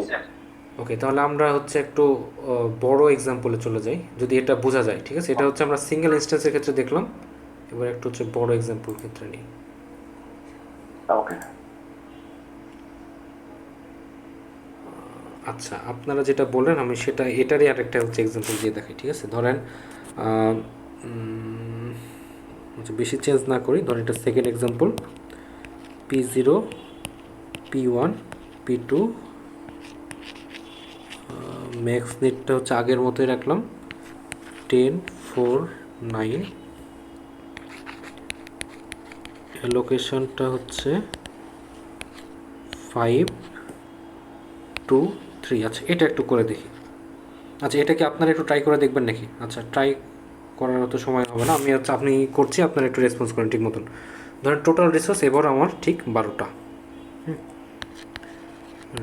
স্যার। ওকে। তাহলে আমরা হচ্ছে একটু বড় এক্সাম্পলে চলে যাই, যদি এটা বোঝা যায়। ঠিক আছে, এটা হচ্ছে আমরা সিঙ্গেল ইনস্ট্যান্সের ক্ষেত্রে দেখলাম, এবার একটু হচ্ছে বড় এক্সাম্পল ক্ষেত্রে নিই। ওকে। আচ্ছা, আপনারা যেটা বললেন আমি সেটা এটারই আরেকটা হচ্ছে এক্সাম্পল দিয়ে দেখাই। ঠিক আছে, ধরেন বেশি চেঞ্জ না করি, ধরেন এটা second example, P0 P1 P2, max নেটটা হচ্ছে আগের মতোই রাখলাম 10 4 9, অ্যালোকেশনটা হচ্ছে 5 2 3। আচ্ছা, এটা একটু করে দেখি। আচ্ছা, এটা কি আপনারা একটু ট্রাই করে দেখবেন নাকি? আচ্ছা, ট্রাই করার তো সময় হবে না, আমি হচ্ছে আপনি করছি, আপনারা একটু রেসপন্স করেন ঠিক মতন। ধরেন টোটাল রিসোর্স এবার আমার ঠিক 12টা,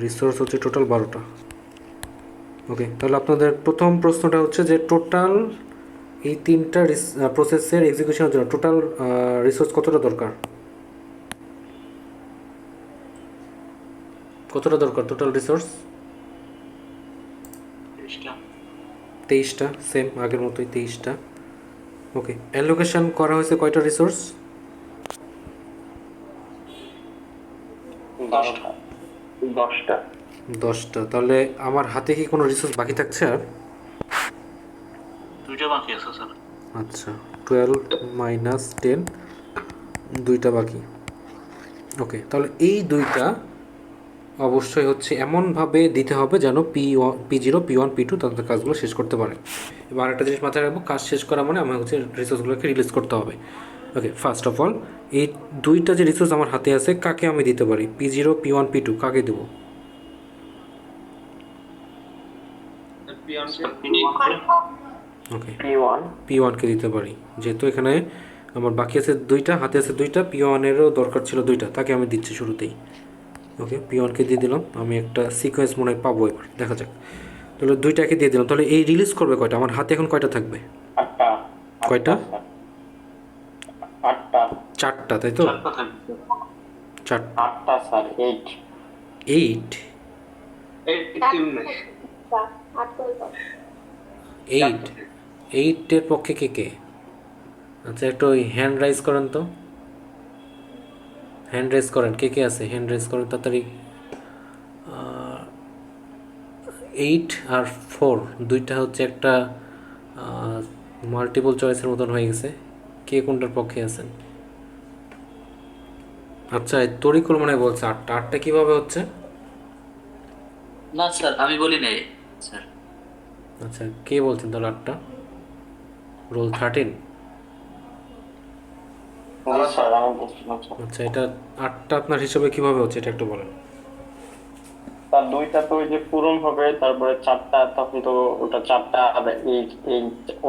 রিসোর্স হচ্ছে টোটাল 12টা। ওকে, তাহলে আপনাদের প্রথম প্রশ্নটা হচ্ছে যে টোটাল এই 3টা প্রসেসের এক্সিকিউশনের জন্য টোটাল রিসোর্স কতটা দরকার? কতটা দরকার টোটাল রিসোর্স? 23টা, সেম আগের মতোই 23টা। ওকে, অ্যালোকেশন করা হয়েছে কয়টা রিসোর্স? 10টা। তাহলে আমার হাতে কি কোনো রিসোর্স বাকি থাকছে আর? 2টা বাকি আছে স্যার। আচ্ছা, 12 মাইনাস 10, 2টা বাকি। ওকে, তাহলে এই 2টা অবশ্যই হচ্ছে এমনভাবে দিতে হবে যেন P0 P1 P2 তাদের কাজগুলো শেষ করতে পারে। এবার একটা জিনিস মাথায় রাখবো, কাজ শেষ করা মানে আমার হচ্ছে রিসোর্সগুলোকে রিলিজ করতে হবে। ওকে, ফার্স্ট অফ অল এই 2টা যে রিসোর্স আমার হাতে আছে কাকে আমি দিতে পারি? P0 P1 P2 কাকে দেবো? ওকে, P1কে দিতে পারি, যেহেতু এখানে আমার বাকি আছে 2টা, হাতে আছে 2টা, P1-এরও দরকার ছিল 2টা, তাকে আমি দিচ্ছি শুরুতেই। ওকে, P1কে দিয়ে দিলাম, আমি একটা সিকোয়েন্স মনে হয় পাবো, এবার দেখা যাক। তাহলে 2টাকে দিয়ে দিলাম, তাহলে এই রিলিজ করবে কয়টা? আমার হাতে এখন কয়টা থাকবে? কয়টা? 4টা, তাই তো? 4টা স্যার, 8 8 এর পক্ষে কে কে? আচ্ছা, একটু ওই হ্যান্ড রাইজ করেন তো, হ্যান্ড রাইজ করেন, কে কে আছে হ্যান্ড রাইজ করেন তাড়াতাড়ি। 8 আর 4 দুইটা হচ্ছে একটা মাল্টিপল চয়েসের মতন হয়ে গেছে, কে কোনটার পক্ষে আছেন? আচ্ছা, তরিকুল মনে বলছে 8টা কিভাবে হচ্ছে? না স্যার, আমি বলি নাই স্যার। আচ্ছা, কে বলছেন তাহলে 8টা? রোল 13। আচ্ছা, এটা 8টা আপনার হিসাবে কিভাবে হচ্ছে এটা একটু বলেন। তার 2টা তো ওই যে পূরণ হবে, তারপরে 4টা, তখন তো ওটা 4টা হবে।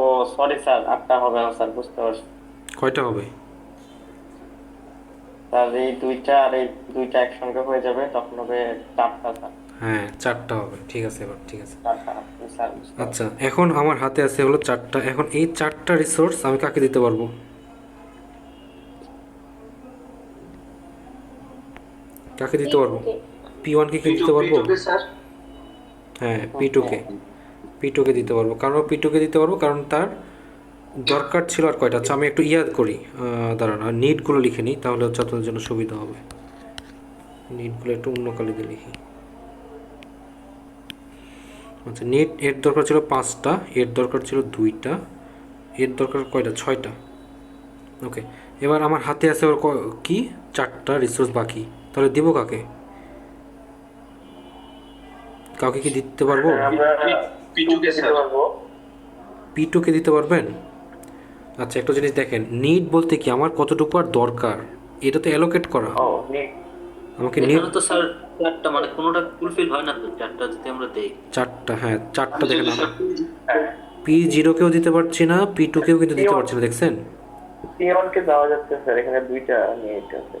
ও সরি স্যার, 8টা হবে না স্যার, বুঝতে পারছি। কয়টা হবে? স্যার এই দুইটা আর এই দুইটা একসঙ্গে হয়ে যাবে, তখন হবে চারটা স্যার। হ্যাঁ 4টা হবে, ঠিক আছে। এবার ঠিক আছে। চারটা স্যার। আচ্ছা এখন আমার হাতে আছে হলো 4টা। এখন এই 4টা রিসোর্স আমি কাকে দিতে পারবো? কাকে দিতে পারবো? P1 কে দিতে পারবো? স্যার হ্যাঁ P2 কে দিতে পারবো। কারণ P2 কে দিতে পারবো কারণ তার দরকার ছিল আর কয়টা। আচ্ছা আমি একটু ইয়াদ করি, দাঁড়ান নিডগুলো লিখে নিই, তাহলে হচ্ছে আপনাদের জন্য সুবিধা হবে। নিডগুলো একটু অন্য কালিতে লিখি। আচ্ছা নিড এর দরকার ছিল 5টা, এর দরকার ছিল 2টা, এর দরকার কয়টা? 6টা। ওকে, এবার আমার হাতে আছে ওর কি 4টা রিসোর্স বাকি, তাহলে দিব কাকে? কাউকে কি দিতে পারবো? আমরা P2 কে স্যার P2 কে দিতে পারবেন? আচ্ছা একটা জিনিস দেখেন, নিড বলতে কি আমার কতটুকু আর দরকার এটা তো অ্যালোকেট করা। ও নিড আমাকে নিড এখানে তো স্যার চারটা, মানে কোনোটা ফুলফিল হয় না তো, চারটা যদি আমরা দেই। 4টা, হ্যাঁ 4টা দেখেন। স্যার P0 কেও দিতে পারছি না, P2 কেও কিন্তু দিতে পারছি না, দেখছেন? P1 কে দেওয়া যাচ্ছে স্যার, এখানে দুইটা নিড আছে।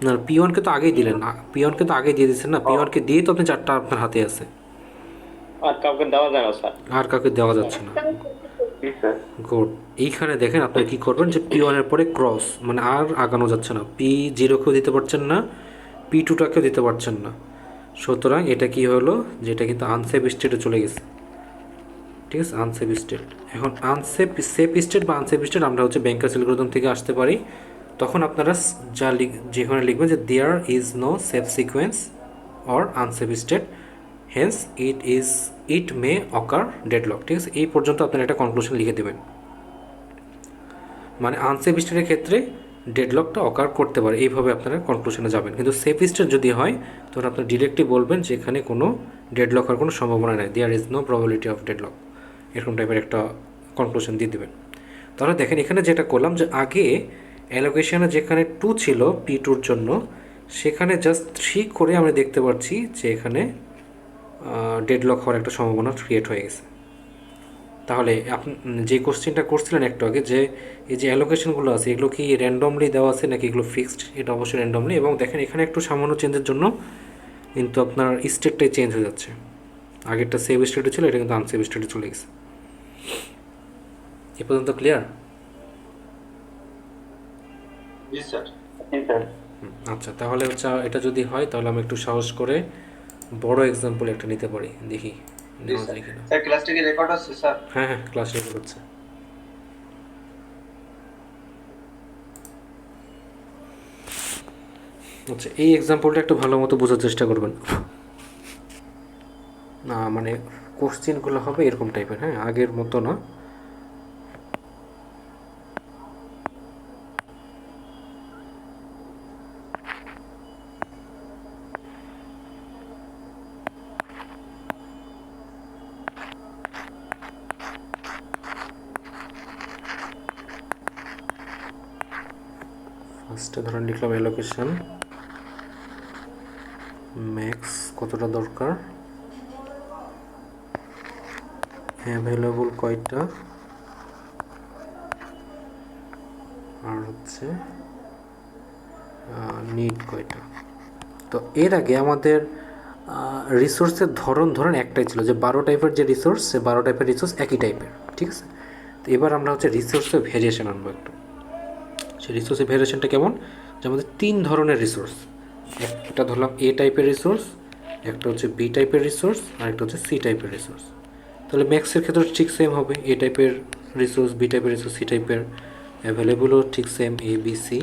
না P1 কে তো আগেই দিলেন না, P1 কে তো আগেই দিয়ে দিচ্ছেন না, P1 কে দিয়ে তো আপনি 4টা আপনার হাতে আছে, আর কাউকে দেওয়া যায় না স্যার। আর কাউকে দেওয়া যাচ্ছে না। জি স্যার। গুড। এইখানে দেখেন আপনি কি করবেন, যে P1 এর পরে ক্রস, মানে আর আগানো যাচ্ছে না। P0 কেও দিতে পারছেন না, P2টাকেও দিতে পারছেন না। সুতরাং এটা কি হলো, যেটা কিন্তু আনসেফ স্টেটে চলে গেছে। ঠিক আছে, আনসেফ স্টেট। এখন সেফ স্টেট বা আনসেফ স্টেট আমরা হচ্ছে ব্যাংকার্স অ্যালগরিদম থেকে আসতে পারি। তখন আপনারা যেখানে লিখবেন যে there is no safe sequence or unsafe state, hence it may occur deadlock. ঠিক আছে, এই পর্যন্ত আপনারা একটা কনক্লুশন লিখে দেবেন। মানে আনসেফ স্টেটের ক্ষেত্রে ডেডলকটা অকার করতে পারে, এইভাবে আপনারা কনক্লুশনে যাবেন। কিন্তু সেফ স্টেট যদি হয় তখন আপনারা ডিরেক্টলি বলবেন যে এখানে কোনো ডেডলক হওয়ার কোনো সম্ভাবনা নেই, there is no probability of deadlock, এরকম টাইপের একটা কনক্লুশন দিয়ে দেবেন। তাহলে দেখেন এখানে যেটা করলাম, যে আগে অ্যালোকেশনে যেখানে 2 ছিল P2-র জন্য, সেখানে জাস্ট 3 করে আমরা দেখতে পাচ্ছি যে এখানে ডেডলক হওয়ার একটা সম্ভাবনা ক্রিয়েট হয়ে গেছে। তাহলে আপনি যে কোশ্চেনটা করছিলেন একটু আগে, যে এই যে অ্যালোকেশনগুলো আছে এগুলো কি র্যান্ডমলি দেওয়া আছে নাকি এগুলো ফিক্সড, এটা অবশ্যই র্যান্ডমলি। এবং দেখেন এখানে একটু সামান্য চেঞ্জের জন্য কিন্তু আপনার স্টেটটাই চেঞ্জ হয়ে যাচ্ছে। আগেরটা সেভ স্টেটে ছিল, এটা কিন্তু আনসেভ স্টেটে চলে গেছে। এ পর্যন্ত ক্লিয়ার? জি স্যার। জি স্যার। আচ্ছা তাহলে হচ্ছে এটা যদি হয় তাহলে আমি একটু সাহস করে বড় এক্সাম্পল একটা নিতে পারি, দেখি নেওয়া যায় কিনা। স্যার ক্লাসটা কি রেকর্ড হচ্ছে স্যার? হ্যাঁ হ্যাঁ ক্লাস রেকর্ড হচ্ছে। আচ্ছা এই এক্সাম্পলটা একটু ভালো মতো বোঝার চেষ্টা করবেন। না মানে কোশ্চেনগুলো হবে এরকম টাইপের, হ্যাঁ আগের মতো না। ফার্স্টে ধরেন লিখলাম অ্যালোকেশন ম্যাক্স কতটা দরকার, অ্যাভেলেবল কয়টা, আর হচ্ছে নিড কয়টা। তো এর আগে আমাদের রিসোর্সের ধরেন একটাই ছিল, যে 12 টাইপের যে রিসোর্স, সে 12 টাইপের রিসোর্স একই টাইপের। ঠিক আছে, তো এবার আমরা হচ্ছে রিসোর্সের ভেরিয়েশন আনবো একটু। সেই রিসোর্সের ভেরিয়েশনটা কেমন, যে আমাদের 3 ধরনের রিসোর্স, একটা ধরলাম এ টাইপের রিসোর্স, একটা হচ্ছে বি টাইপের রিসোর্স, আর একটা হচ্ছে সি টাইপের রিসোর্স। তাহলে ম্যাক্সের ক্ষেত্রে ঠিক সেম হবে, এ টাইপের রিসোর্স, বি টাইপের রিসোর্স, সি টাইপের। অ্যাভেলেবলও ঠিক সেম, এ বি সি।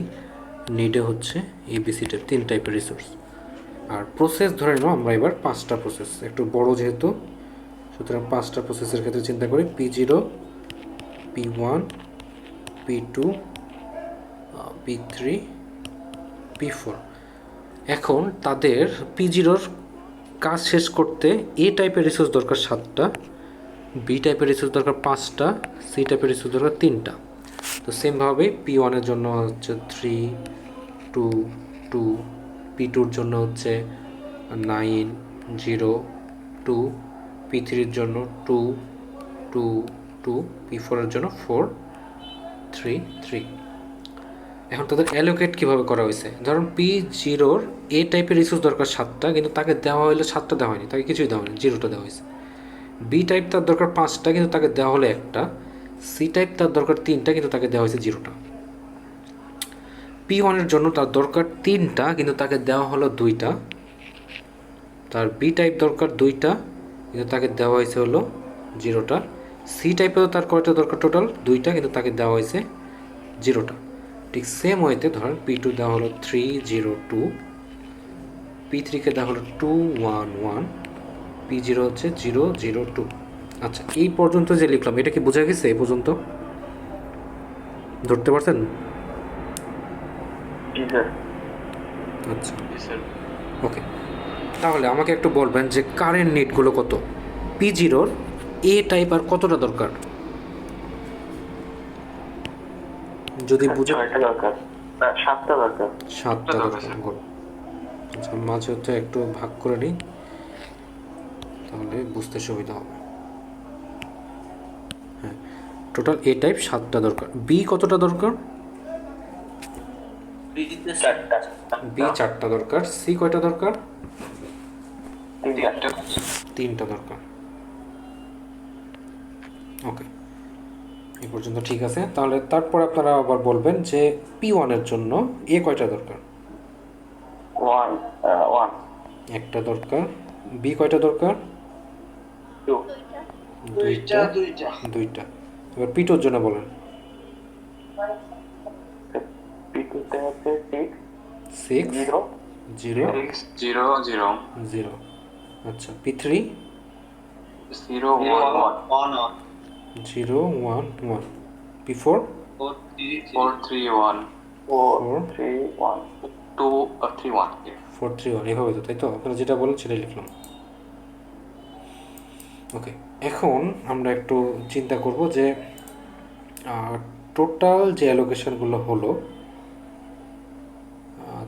নিডে হচ্ছে এ বি সি টাইপ, 3 টাইপের রিসোর্স। আর প্রসেস ধরে নেব আমরা এবার 5টা প্রসেস, একটু বড় যেহেতু, সুতরাং 5টা প্রসেসের ক্ষেত্রে চিন্তা করি P0, P1, P2, P3, P4। এখন তাদের P0-র কাজ শেষ করতে এ টাইপের রিসোর্স দরকার 7টা, বি টাইপের রিসোর্স দরকার 5টা, সি টাইপের রিসোর্স দরকার 3টা। তো সেমভাবে P1-এর জন্য হচ্ছে 3, 2, 2, P2-র জন্য হচ্ছে 9, 0, 2, P3-র জন্য 2, 2, 2, P4-এর জন্য 4, 3 3। এখন তাদের অ্যালোকেট কীভাবে করা হয়েছে, ধরুন P0 এ টাইপের রিসোর্স দরকার 7টা, কিন্তু তাকে দেওয়া হলো 7টা দেওয়া হয়নি, তাকে কিছুই দেওয়া হয়নি, 0টা দেওয়া হয়েছে। বি টাইপ তার দরকার 5টা, কিন্তু তাকে দেওয়া হলো 1টা। সি টাইপ তার দরকার 3টা, কিন্তু তাকে দেওয়া হয়েছে 0টা। P1-এর জন্য তার দরকার 3টা, কিন্তু তাকে দেওয়া হলো 2টা। তার বি টাইপ দরকার 2টা, কিন্তু তাকে দেওয়া হয়েছে হলো 0টা। সি টাইপেও তার কয়টা দরকার টোটাল 2টা, কিন্তু তাকে দেওয়া হয়েছে 0টা। ঠিক সেম ওয়েতে ধরেন P2 দেওয়া হলো 3 0 2, P3-কে দেওয়া হলো 2 1 1, P0 হচ্ছে 0 0 2। আচ্ছা, এই পর্যন্ত যে লিখলাম এটা কি বোঝা গেছে? এই পর্যন্ত ধরতে পারছেন? জি স্যার। আচ্ছা, স্যার ওকে। তাহলে আমাকে একটু বলবেন যে কারেন্ট নিডগুলো কত, P0-র এ টাইপ আর কতটা দরকার যদি বুঝে? 6টা দরকার না 7টা দরকার। 7টা দরকার। গুড। আচ্ছা, মাঝে হচ্ছে একটু ভাগ করে নিই, তাহলে বুঝতে সুবিধা হবে। হ্যাঁ, টোটাল এ টাইপ 7টা দরকার। বি কতটা দরকার? বি 4টা দরকার। সি কয়টা দরকার? 3টা দরকার। ওকে, এই পর্যন্ত ঠিক আছে। তাহলে তারপর আপনারা আবার বলবেন যে P1-এর জন্য এ কয়টা দরকার? 1 1 একটা দরকার। বি কয়টা দরকার? 2 দুইটা। দুইটা। এবার P2-র জন্য বলেন। P2-তে হচ্ছে 6 6 0 0 0 0 0। আচ্ছা, P3 0 1 1 0 1 1। P4 4 3 1 4 3 1 2 3 1। 4 3 1, এভাবে তো, তাই তো? আপনারা যেটা বলেন সেটাই লিখলাম। ওকে, এখন আমরা একটু চিন্তা করব যে টোটাল যে অ্যালোকেশনগুলো হলো,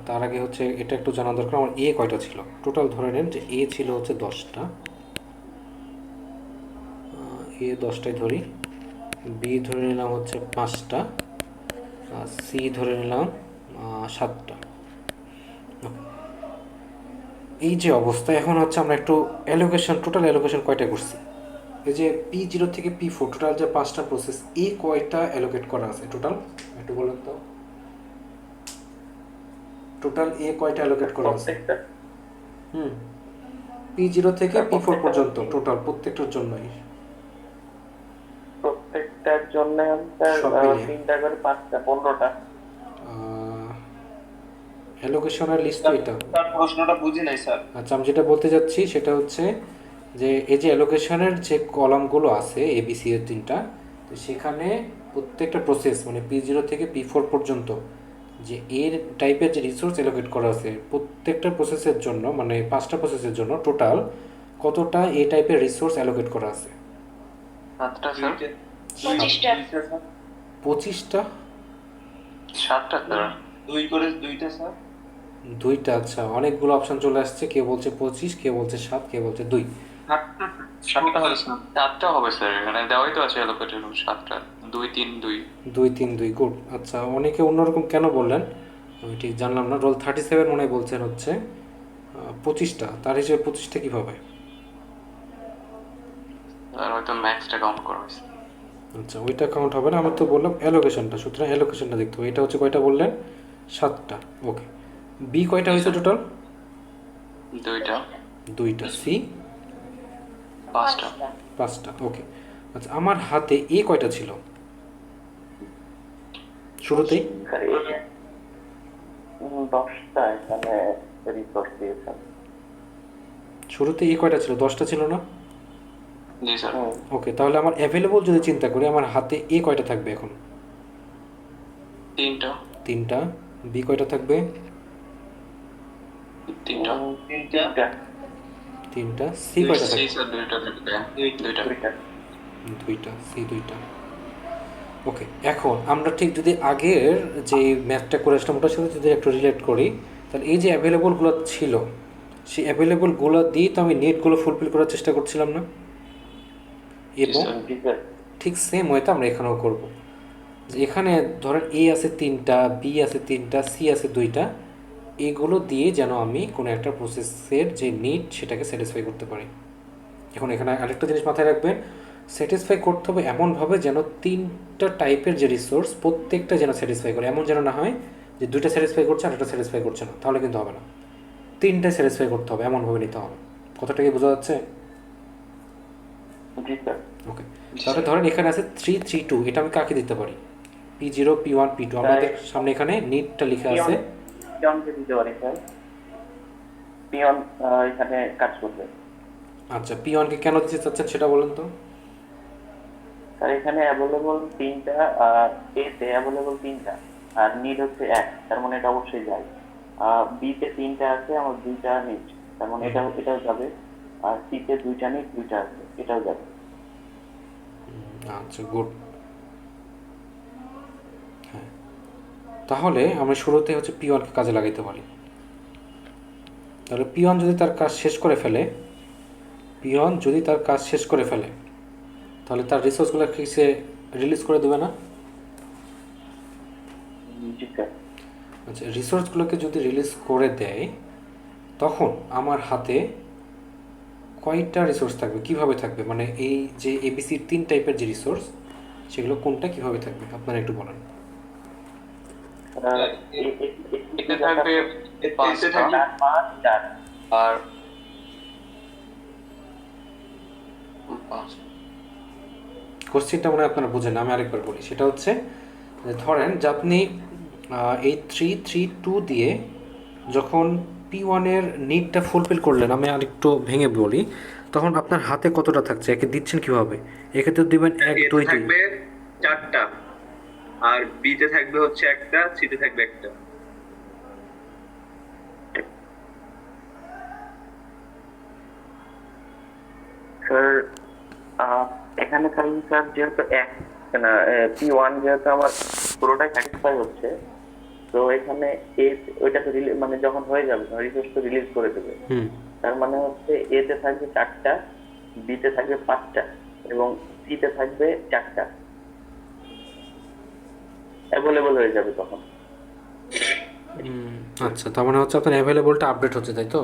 তার আগে হচ্ছে এটা একটু জানা দরকার আমার এ কয়টা ছিল। টোটাল ধরে নেন যে এ ছিল হচ্ছে 10টা, এ 10টাই ধরি। বি ধরে নিলাম হচ্ছে 5টা, সি ধরে নিলাম 7টা। এই যে অবস্থা, এখন হচ্ছে আমরা একটু অ্যালোকেশন, টোটাল অ্যালোকেশন কয়টা করছি। এই যে P0 থেকে P4 টোটাল যে 5টা প্রসেস, এ কয়টা অ্যালোকেট করা আছে টোটাল একটু বলেন তো। টোটাল এ কয়টা অ্যালোকেট করা আছে? প্রত্যেকটা P0 থেকে P4 পর্যন্ত টোটাল প্রত্যেকটার জন্যই। প্রত্যেকটার জন্য স্যার সব মিলিয়ে। 3টা করে 5টা 15টা। অ্যালোকেশনের লিস্ট তো এটা। তার প্রশ্নটা বুঝি নাই স্যার। আচ্ছা, আমি যেটা বলতে যাচ্ছি সেটা হচ্ছে যে এই যে অ্যালোকেশনের যে কলামগুলো আছে ABC এর 3টা, তো সেখানে প্রত্যেকটা প্রসেস মানে P0 থেকে P4 পর্যন্ত যে এর টাইপের যে রিসোর্স অ্যালোকেট করা আছে প্রত্যেকটা প্রসেসের জন্য, মানে 5টা প্রসেসের জন্য টোটাল কতটা এ টাইপের রিসোর্স অ্যালোকেট করা আছে? 7টা স্যার। 25টা। 25টা? 7টা স্যার। 2 করে 2টা স্যার। 2টা। আচ্ছা, অনেকগুলো অপশন চলে আসছে, কেউ বলছে 25, কেউ বলছে 7, কেউ বলছে 2। 7টা হবে স্যার। 7টা হবে স্যার, এখানে দেওয়াই তো আছে অ্যালোকেটেড 7টা। 2 3 2 2 3 2, গুড। আচ্ছা, অনেকে অন্যরকম কেন বললেন আমি ঠিক জানলাম না। রোল 37 মনে হয় বলছেন হচ্ছে 25টা, তার হিসেবে 25টা কীভাবে? আর হয়তো ম্যাক্সটা কাউন্ট করা হয়েছে। আচ্ছা, ওইটা কাউন্ট হবে না, আমি তো বললাম অ্যালোকেশনটা, সুতরাং অ্যালোকেশনটা দেখতে হবে। এটা হচ্ছে কয়টা বললেন? 7টা। ওকে, বি কয়টা হয়েছে টোটাল? 2টা। 2টা। সি 5টা। 5টা। ওকে, আচ্ছা, আমার হাতে এ কয়টা ছিল শুরুতেই? স্যার 10টা এখানে রিসোর্স দিয়েছেন। শুরুতে এ কয়টা ছিল? 10টা ছিল না? জি স্যার। ওকে, তাহলে আমার অ্যাভেলেবল যদি চিন্তা করি, আমার হাতে এ কয়টা থাকবে এখন? 3টা। 3টা। বি কয়টা থাকবে? 3টা। 3টা। 3টা। সি কয়টা সি থাকবে? স্যার 2টা থাকবে। 2টা। 2টা। সি 2টা। ওকে, এখন আমরা ঠিক যদি আগের যে ম্যাথটা করে আসলাম ওটার সাথে যদি একটু রিলেট করি, তাহলে এই যে অ্যাভেলেবলগুলো ছিল সেই অ্যাভেলেবলগুলো দিয়ে তো আমি নেটগুলো ফুলফিল করার চেষ্টা করছিলাম না? এবং ঠিক সেম ওয়েতে আমরা এখানেও করব। যে এখানে ধরেন এ আছে 3টা, বি আছে 3টা, সি আছে 2টা, এগুলো দিয়ে যেন আমি কোনো একটা প্রসেসের যে নিড সেটাকে স্যাটিসফাই করতে পারি। এখন এখানে আরেকটা জিনিস মাথায় রাখবেন, স্যাটিসফাই করতে হবে এমনভাবে যেন 3টা টাইপের যে রিসোর্স প্রত্যেকটা যেন স্যাটিসফাই করে, এমন যেন না হয় যে 2টা স্যাটিসফাই করছে আর একটা স্যাটিসফাই করছে না, তাহলে কিন্তু হবে না। 3টাই স্যাটিসফাই করতে হবে, এমনভাবে নিতে হবে। কথাটা কি বোঝা যাচ্ছে? জি স্যার। ওকে, তাহলে ধরেন এখানে আছে 3 3 2, এটা আমি কাকে দিতে পারি? P0 P1 P2, আমাদের সামনে এখানে নিডটা লেখা আছে। পিয়নকে দিতে পারি স্যার, পিয়ন এখানে কাজ করবে। আচ্ছা, P1কে কেন দিতে চাচ্ছেন সেটা বলেন তো। স্যার এখানে অ্যাভেলেবল 3টা, আর এতে অ্যাভেলেবল 3টা, আর নিড হচ্ছে 1, তার মানে এটা অবশ্যই যায়। বিতে 3টা আছে, আমার 2টা নিড, তার মানে এটাও যাবে। আর সিতে 2টা নিড, 2টা আছে, এটাও যাবে। আচ্ছা, গুড। হ্যাঁ, তাহলে আমরা শুরুতে হচ্ছে P1কে কাজে লাগাইতে পারি। তাহলে P1 যদি তার কাজ শেষ করে ফেলে, P1 যদি তার কাজ শেষ করে ফেলে, তাহলে তার রিসোর্সগুলো কি সে রিলিজ করে দেবে না? জি স্যার। আচ্ছা, রিসোর্সগুলোকে যদি রিলিজ করে দেয়, তখন আমার হাতে কয়টা রিসোর্স থাকবে, কিভাবে থাকবে, মানে এই যে এবিসির 3 টাইপের যে রিসোর্স, সেগুলো কোনটা কিভাবে থাকবে আপনারা একটু বলেন। এতে থাকবে, এতে থাকবে 5 4 আর কোশ্চেনটা মনে হয় আপনারা বোঝেন, আমি আরেকবার বলি। সেটা হচ্ছে যে ধরেন যে আপনি এই 3 3 2 দিয়ে যখন P1-এর নিডটা ফুলফিল করলেন, আমি আরেকটু ভেঙে বলি, তখন আপনার হাতে কতটা থাকছে, একে দিচ্ছেন কিভাবে? এক্ষেত্রে দিবেন 1 2 3, থাকবে 4টা, আর বিতে থাকবে হচ্ছে 1টা, সিতে থাকবে 1টা। স্যার এখানে থাকবে স্যার যেহেতু না, P1 যেহেতু আমার পুরোটাই স্যাটিসফাই হচ্ছে, তো এখানে ওইটা তো মানে যখন হয়ে যাবে রিসোর্স তো রিলিজ করে দেবে। তার মানে হচ্ছে এতে থাকবে 4টা, বিতে থাকবে 5টা, এবং সিতে থাকবে 4টা, অ্যাভেলেবল হয়ে যাবে তখন। আচ্ছা, তার মানে হচ্ছে আপনার অ্যাভেলেবলটা আপডেট হচ্ছে, তাই তো?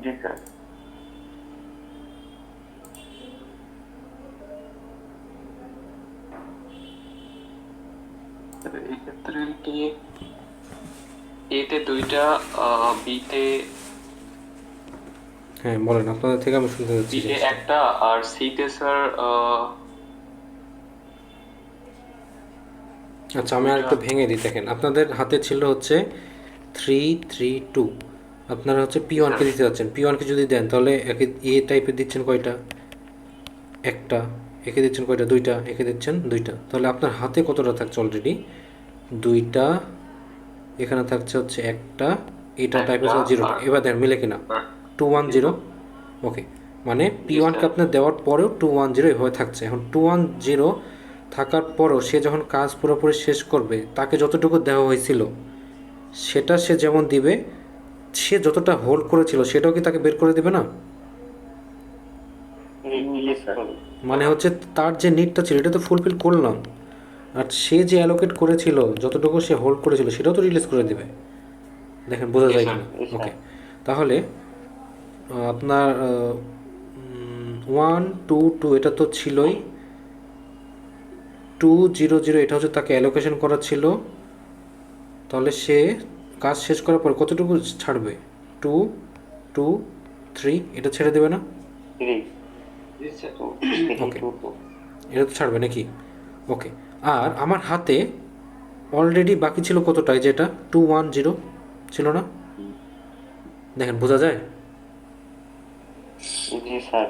জি স্যার। এই ক্ষেত্রে কি এতে 2টা, বিতে হ্যাঁ বলেন, আপনাদের থেকে আমি শুনতে যাচ্ছি। বিতে 1টা, আর সিতে স্যার আচ্ছা, আমি আর একটু ভেঙে দিই। দেখেন, আপনাদের হাতে ছিল হচ্ছে 3 3 2, আপনারা হচ্ছে P1-কে দিতে যাচ্ছেন। P1-কে যদি দেন, তাহলে একে এ টাইপের দিচ্ছেন কয়টা? 1টা। একে দিচ্ছেন কয়টা? 2টা। একে দিচ্ছেন 2টা। তাহলে আপনার হাতে কতটা থাকছে অলরেডি? 2টা। এখানে থাকছে হচ্ছে 1টা, এটা টাইপের 0টা। এবার দেখেন মিলে কিনা? 2 1 0। ওকে, মানে P1-কে আপনার দেওয়ার পরেও 2 1 0 এভাবে থাকছে। এখন 2 1 0 থাকার পরও সে যখন কাজ পুরোপুরি শেষ করবে, তাকে যতটুকু দেওয়া হয়েছিল সেটা সে যেমন দিবে, সে যতটা হোল্ড করেছিল সেটাও কি তাকে বের করে দেবে না? মানে হচ্ছে তার যে নিডটা ছিল এটা তো ফুলফিল করলাম, আর সে যে অ্যালোকেট করেছিল, যতটুকু সে হোল্ড করেছিল সেটাও তো রিলিজ করে দেবে। দেখেন বোঝা যায় কিনা? ওকে, তাহলে আপনার 1 2 2 এটা তো ছিলই, 2 0 0 এটা হচ্ছে তাকে অ্যালোকেশন করা ছিল। তাহলে সে কাজ শেষ করার পর কতটুকু ছাড়বে? 2 2 3, এটা ছেড়ে দেবে না? ওকে, এটা তো ছাড়বে নাকি? ওকে, আর আমার হাতে অলরেডি বাকি ছিল কতটা? যেটা 2 1 0 ছিল না? দেখেন বোঝা যায়? জি স্যার।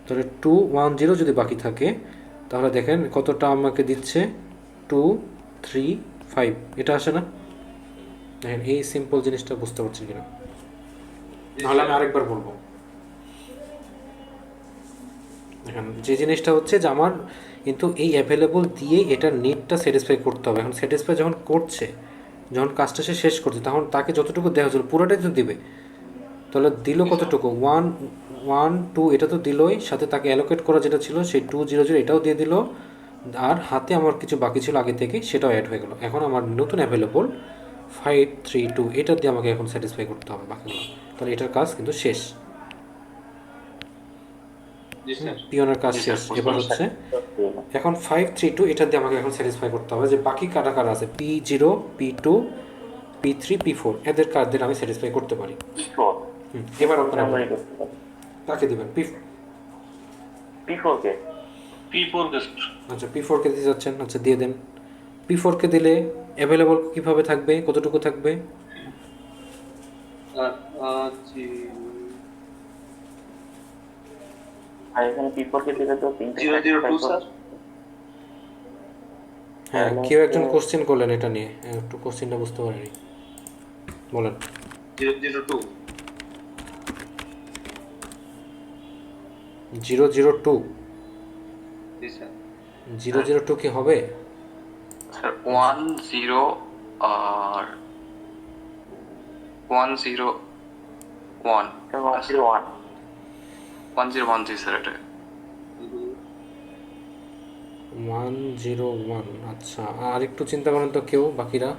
তাহলে 2 1 0 যদি বাকি থাকে, তাহলে দেখেন কতটা আমাকে দিচ্ছে? 2 3 5, এটা আসে না? দেখেন এই সিম্পল জিনিসটা বুঝতে পারছেন কিনা? তাহলে আমি আরেকবার বলবো। দেখেন, যে জিনিসটা হচ্ছে যে আমার কিন্তু এই অ্যাভেলেবল দিয়ে এটার নিডটা স্যাটিসফাই করতে হবে। এখন স্যাটিসফাই যখন করছে, যখন কাজটা সে শেষ করছে, তখন তাকে যতটুকু দেওয়া হয়েছিল পুরোটাই তো দিবে। তাহলে দিল কতটুকু? 1 1 2, এটা তো দিলই, সাথে তাকে অ্যালোকেট করা যেটা ছিল সেই 2 0 0 এটাও দিয়ে দিল, আর হাতে আমার কিছু বাকি ছিল আগে থেকে, সেটাও অ্যাড হয়ে গেল। এখন আমার নতুন অ্যাভেলেবল 532, এটা দিয়ে আমাকে এখন স্যাটিসফাই করতে হবে বাকিগুলো। তাহলে এটার কাজ কিন্তু শেষ, জি স্যার। পিওনের কাজ জি স্যার, শেষ। এবার হচ্ছে হ্যাঁ। এখন 532, এটা দিয়ে আমাকে এখন স্যাটিসফাই করতে হবে যে বাকি কারা কারা আছে, P0, P2, P3, P4, এদের কাজদের আমি স্যাটিসফাই করতে পারি। এবার আপনারা আমরাই করতে পারি। কাকে দেবেন? P4 কে P4 গেস্ট আচ্ছা, P4 কে দিতে যাচ্ছেন, আচ্ছা দিয়ে দেন। P4 কে দিলে অ্যাভেলেবল কিভাবে থাকবে, কতটুকু থাকবে? আর এখানে P4 কে দিলে তো 3 002 স্যার। হ্যাঁ, তাহলে কেউ একজন হচ্ছে- কোশ্চেন করলেন এটা নিয়ে, একটু কোশ্চেনটা বুঝতে পারিনি, বলেন। 002 002, জি স্যার। 002 কি হবে? স্যার 10 আর 101 101 1010 স্যার এটা 101, আচ্ছা। আর একটু চিন্তা করেন তো কেউ বাকিরা।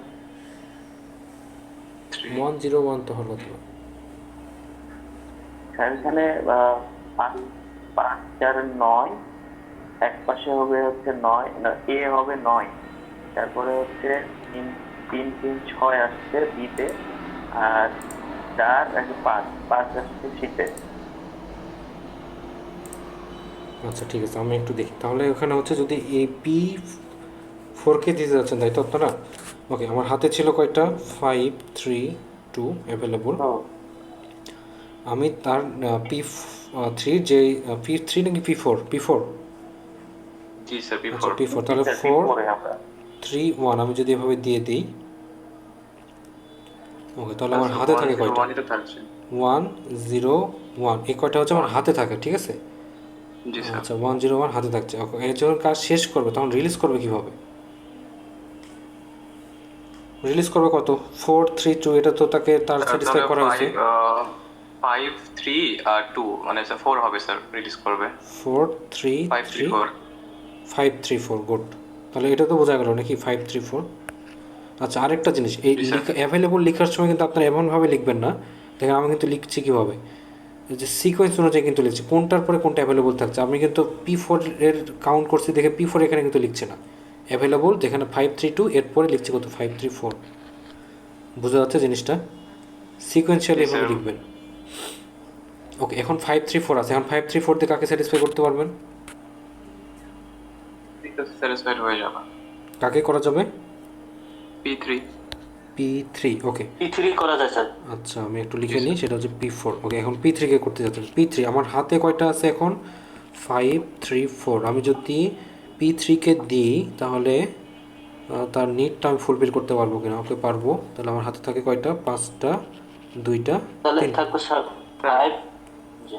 101 তো হলো তো। স্যার এখানে 5 4 9, এক পাশে হবে হচ্ছে 9, না এ হবে 9, তারপরে হচ্ছে 3 3 3 6 আসছে বিতে, আর 4 আর 5 আসছে সিতে। আচ্ছা ঠিক আছে, আমি একটু দেখি তাহলে। ওখানে হচ্ছে যদি এই P4 কে দিতে যাচ্ছেন তাই তো আপনারা? ওকে, আমার হাতে ছিল কয়টা? 532 অ্যাভেলেবল। আমি তার P3 যে P3 নাকি P4? P4, জি স্যার আচ্ছা P4 P4, তাহলে স্যার, 4 পরে আমরা 3 1 আমি যদি এভাবে দিয়ে দিই, ওকে, তাহলে আমার হাতে থাকে কয়টা? 101 এটা থাকছে 101, এই কয়টা হচ্ছে আমার হাতে থাকে, ঠিক আছে? জি স্যার আচ্ছা 101 হাতে থাকছে। ওকে, এই যখন কাজ শেষ করবে তখন রিলিজ করবে কিভাবে? রিলিজ করবে কত? 432, এটা তো তাকে তার স্যাটিসফাই করা হয়েছে। 5 3 আর 2 মানে স্যার 4 হবে স্যার রিলিজ করবে 433 534 534, গুড। তাহলে এটা তো বোঝা গেল নাকি 534। আচ্ছা, আরেকটা জিনিস, এই জি, স্যার। অ্যাভেলেবল লেখার সময় কিন্তু আপনারা এমনভাবে লিখবেন না। দেখেন আমি কিন্তু লিখছি কীভাবে, এই যে সিকোয়েন্স অনুযায়ী কিন্তু লিখছি, কোনটার পরে কোনটা অ্যাভেলেবল থাকছে। আমি কিন্তু P4 এর কাউন্ট করছি দেখে P4 এখানে কিন্তু লিখছে না, অ্যাভেলেবল যেখানে 532 এরপরে লিখছি কত? 534। বোঝা যাচ্ছে জিনিসটা? সিকোয়েন্সিয়ালি জি, এভাবে স্যার। লিখবেন। ওকে, এখন 534 আছে, এখন 534 দিয়ে কাকে স্যাটিসফাই করতে পারবেন? স্যাটিসফাইড হয়ে যাবে কাকে করা যাবে? P3 P3, ওকে। P3 করা যায় স্যার। আচ্ছা আমি একটু লিখে নিই, সেটা হচ্ছে P4। ওকে, এখন P3 কে করতে যাচ্ছেন। P3 আমার হাতে কয়টা আছে এখন? 534। আমি যদি P3 কে দিই তাহলে তার নিডটা আমি ফুলফিল করতে পারবো কিনা? ওকে পারবো। তাহলে আমার হাতে থাকে কয়টা? 5টা, 2টা, তাহলে 3। থাকবে স্যার 5 জি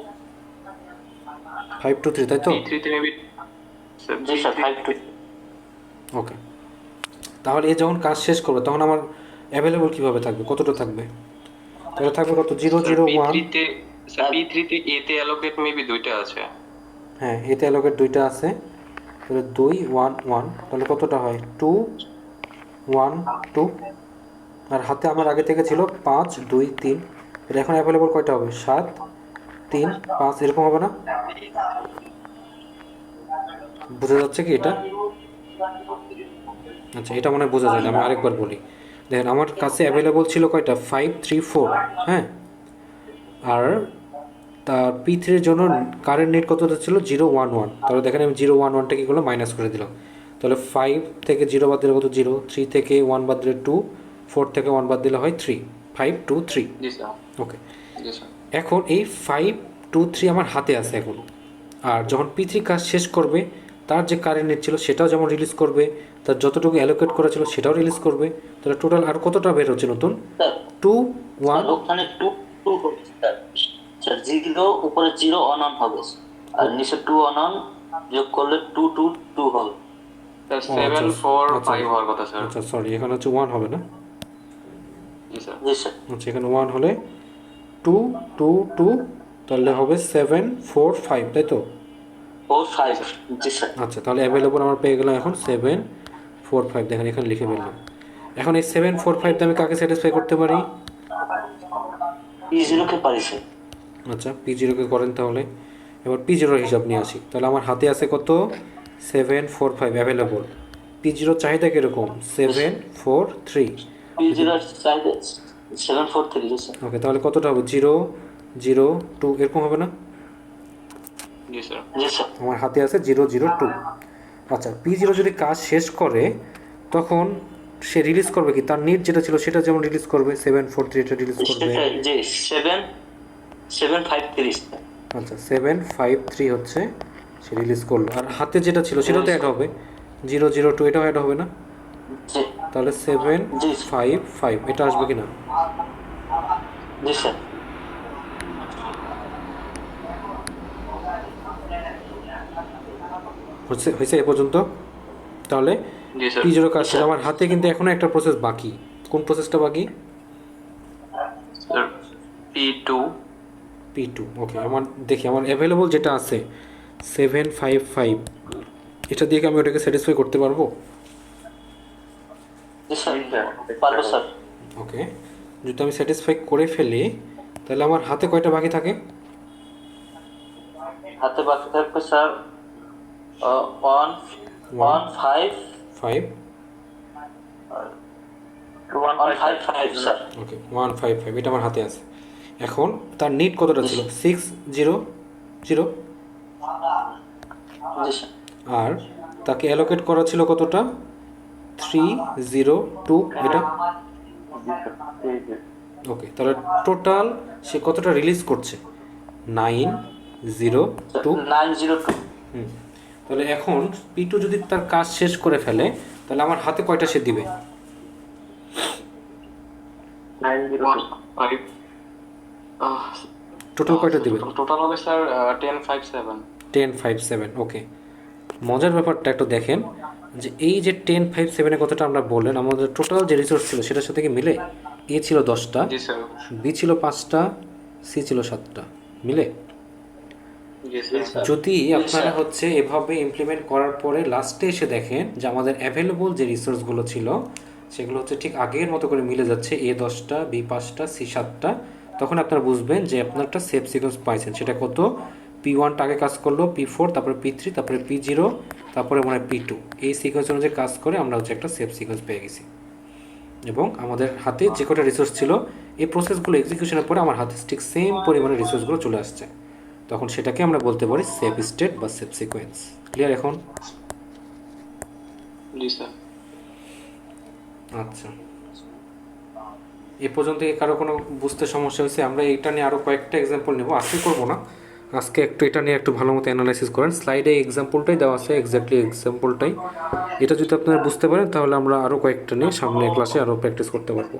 523, তাই তো? P3 তে মেবি স্যার জি স্যার 5 2 ওকে, তাহলে এ যখন কাজ শেষ করবে তখন আমার অ্যাভেলেবল কিভাবে থাকবে, কতটা থাকবে? তাহলে থাকবে কত? 001। P3 তে স্যার P3 তে A তে অ্যালোকেট মেবি দুইটা আছে হ্যাঁ, এতে অ্যালোকেট 2টা আছে, তাহলে 2 1 1, তাহলে কতটা হয়? 2 1 2। আর হাতে আমার আগে থেকে ছিল 5 2 3, তাহলে এখন অ্যাভেলেবল কয়টা হবে? 7 3 5, এরকম হবে না? বোঝা যাচ্ছে কি এটা? আচ্ছা, এটা মনে হয় বোঝা যায় না, আমি আরেকবার বলি। দেখেন আমার কাছে অ্যাভেলেবল ছিল কয়টা? 534, হ্যাঁ। আর তার P3 এর জন্য কারেন্ট নেট কতটা ছিল? 011। তাহলে দেখেন আমি 011টা কী করলাম? মাইনাস করে দিলাম। তাহলে 5 থেকে 0 বাদ দিলে কত? 0, 3 থেকে 1 বাদ দিলে 2, 4 থেকে 1 বাদ দিলে হয় 3, 5 2 3। জি স্যার ওকে, জি স্যার এখন এই 5 2 3 আমার হাতে আছে এখন। আর যখন P3 কাজ শেষ করবে তার যে কারেন্ট নেট ছিল সেটাও যেমন রিলিজ করবে, তার যতটুকু অ্যালোকেট করা ছিল সেটাও রিলিজ করবে। তাহলে টোটাল আর কতটা বের হচ্ছে নতুন? Sir 2 sir 1। ওখানে 2 2 হবে স্যার। স্যার 0 উপরে 0 অন অন হবে আর নিচে 2 অন অন যোগ করলে 2 2 2 হবে। স্যার আচ্ছা, 7 4 আচ্ছা। 5 হওয়ার কথা স্যার আচ্ছা সরি, এখানে হচ্ছে 1 হবে না? জি স্যার জি স্যার আচ্ছা, এখানে 1 হলে 2 2 2, তাহলে হবে 7 4 5, তাই তো? 4 5 জি স্যার। আচ্ছা, তাহলে অ্যাভেলেবল আমার পেয়ে গেলাম এখন 7 4 5। দেখেন এখানে লিখে ফেললাম। এখন এই 7 4 5 দিয়ে আমি কাকে স্যাটিসফাই করতে পারি? P0 কে পারি স্যার। আচ্ছা, P0কে করেন তাহলে। এবার P0 হিসাব নিয়ে আসি। তাহলে আমার হাতে আছে কত? 7 4 5 অ্যাভেলেবল। P0 চাহিদা কীরকম? 7 4 3। P0 চাইলে 7 4 3 জি স্যার। ওকে, তাহলে কতটা হবে? 0 0 2 এরকম হবে না? জি স্যার। জি স্যার। আমার হাতে আছে 0 0 2। আচ্ছা, P0 যদি কাজ শেষ করে তখন সে রিলিজ করবে কি? তার নিট যেটা ছিল সেটা যেমন রিলিজ করবে, 7 4 3 এটা রিলিজ করবে। জি 7 7 5 3 স্যার। আচ্ছা, 7 5 3 হচ্ছে সে রিলিজ করলো। আর হাতে যেটা ছিল সেটাও তো অ্যাড হবে, 0 0 2 এটাও অ্যাড হবে না? জি তাহলে 7 জি 5 5 এটা আসবে কি না? জি স্যার। হয়েছে এ পর্যন্ত? তাহলে জি স্যার। P0 কাজ শেষ। আমার হাতে কিন্তু এখনো একটা প্রসেস বাকি। কোন প্রসেসটা বাকি? Sir P2। P2। ওকে, আমার দেখি আমার অ্যাভেলেবল যেটা আছে 7 5 5, এটা দিয়ে কি আমি ওটাকে স্যাটিসফাই করতে পারবো? জি স্যার জি স্যার। পারবো স্যার। ওকে, যদি আমি স্যাটিসফাই করে ফেলি তাহলে আমার হাতে কয়টা বাকি থাকে? হাতে বাকি থাকবে স্যার 1 1 5 5। 1 5 5 স্যার। ওকে, 1 5 5 এটা আমার হাতে আছে। এখন তার নিট কতটা ছিল? 6 0 0। জি স্যার। আর তাকে অ্যালোকেট করা ছিল কতটা? 3 0 2 এটা। জি জি। ওকে, তাহলে টোটাল সে কতটা রিলিজ করছে? 9 0 2। 902 হুম, তাহলে এখন P2 যদি তার কাজ শেষ করে ফেলে তাহলে আমার হাতে কয়টা সে দিবে? 902 5 টোটাল কয়টা দিবে? টোটাল হবে স্যার 10 5 7। 10 5 7। ওকে, মজার ব্যাপারটা একটু দেখেন যে এই যে 10 5 7 এর কথাটা আমরা বললেন, আমাদের টোটাল যে রিসোর্স ছিল সেটার সাথে কি মিলে? এ ছিল 10টা, জি স্যার। বি ছিল 5টা, সি ছিল 7টা, মিলে? জি স্যার। যদি আপনারা হচ্ছে এভাবে ইমপ্লিমেন্ট করার পরে লাস্টে এসে দেখেন যে আমাদের অ্যাভেলেবল যে রিসোর্সগুলো ছিল সেগুলো হচ্ছে ঠিক আগের মতো করে মিলে যাচ্ছে, এ 10টা, বি 5টা, সি 7টা, তখন আপনারা বুঝবেন যে আপনারটা সেফ সিকোয়েন্স পাইছেন। সেটা কত? P1টা আগে কাজ করলো, P4, তারপরে P3, তারপরে P0, তারপরে মনে হয় P2। এই সিকোয়েন্স অনুযায়ী কাজ করে আমরা হচ্ছে একটা সেফ সিকোয়েন্স পেয়ে গেছি। এবং আমাদের হাতে যে কটা রিসোর্স ছিল এই প্রসেসগুলো এক্সিকিউশনের পরে আমার হাতে ঠিক সেম পরিমাণে রিসোর্সগুলো চলে আসছে, তখন সেটাকে আমরা বলতে পারি সেফ স্টেট বা সেফ সিকোয়েন্স। ক্লিয়ার এখন? জি স্যার। আচ্ছা, এ পর্যন্ত কি কারো কোনো বুঝতে সমস্যা হয়েছে? আমরা এটা নিয়ে আরও কয়েকটা এক্সাম্পল নেব, আজকে করবো না, আজকে একটু এটা নিয়ে একটু ভালো মতো অ্যানালাইসিস করেন। স্লাইডে এক্সাম্পলটাই দেওয়া আছে, এক্স্যাক্টলি এক্সাম্পলটাই। এটা যদি আপনারা বুঝতে পারেন তাহলে আমরা আরও কয়েকটা নিয়ে সামনে ক্লাসে আরও প্র্যাকটিস করতে পারবো।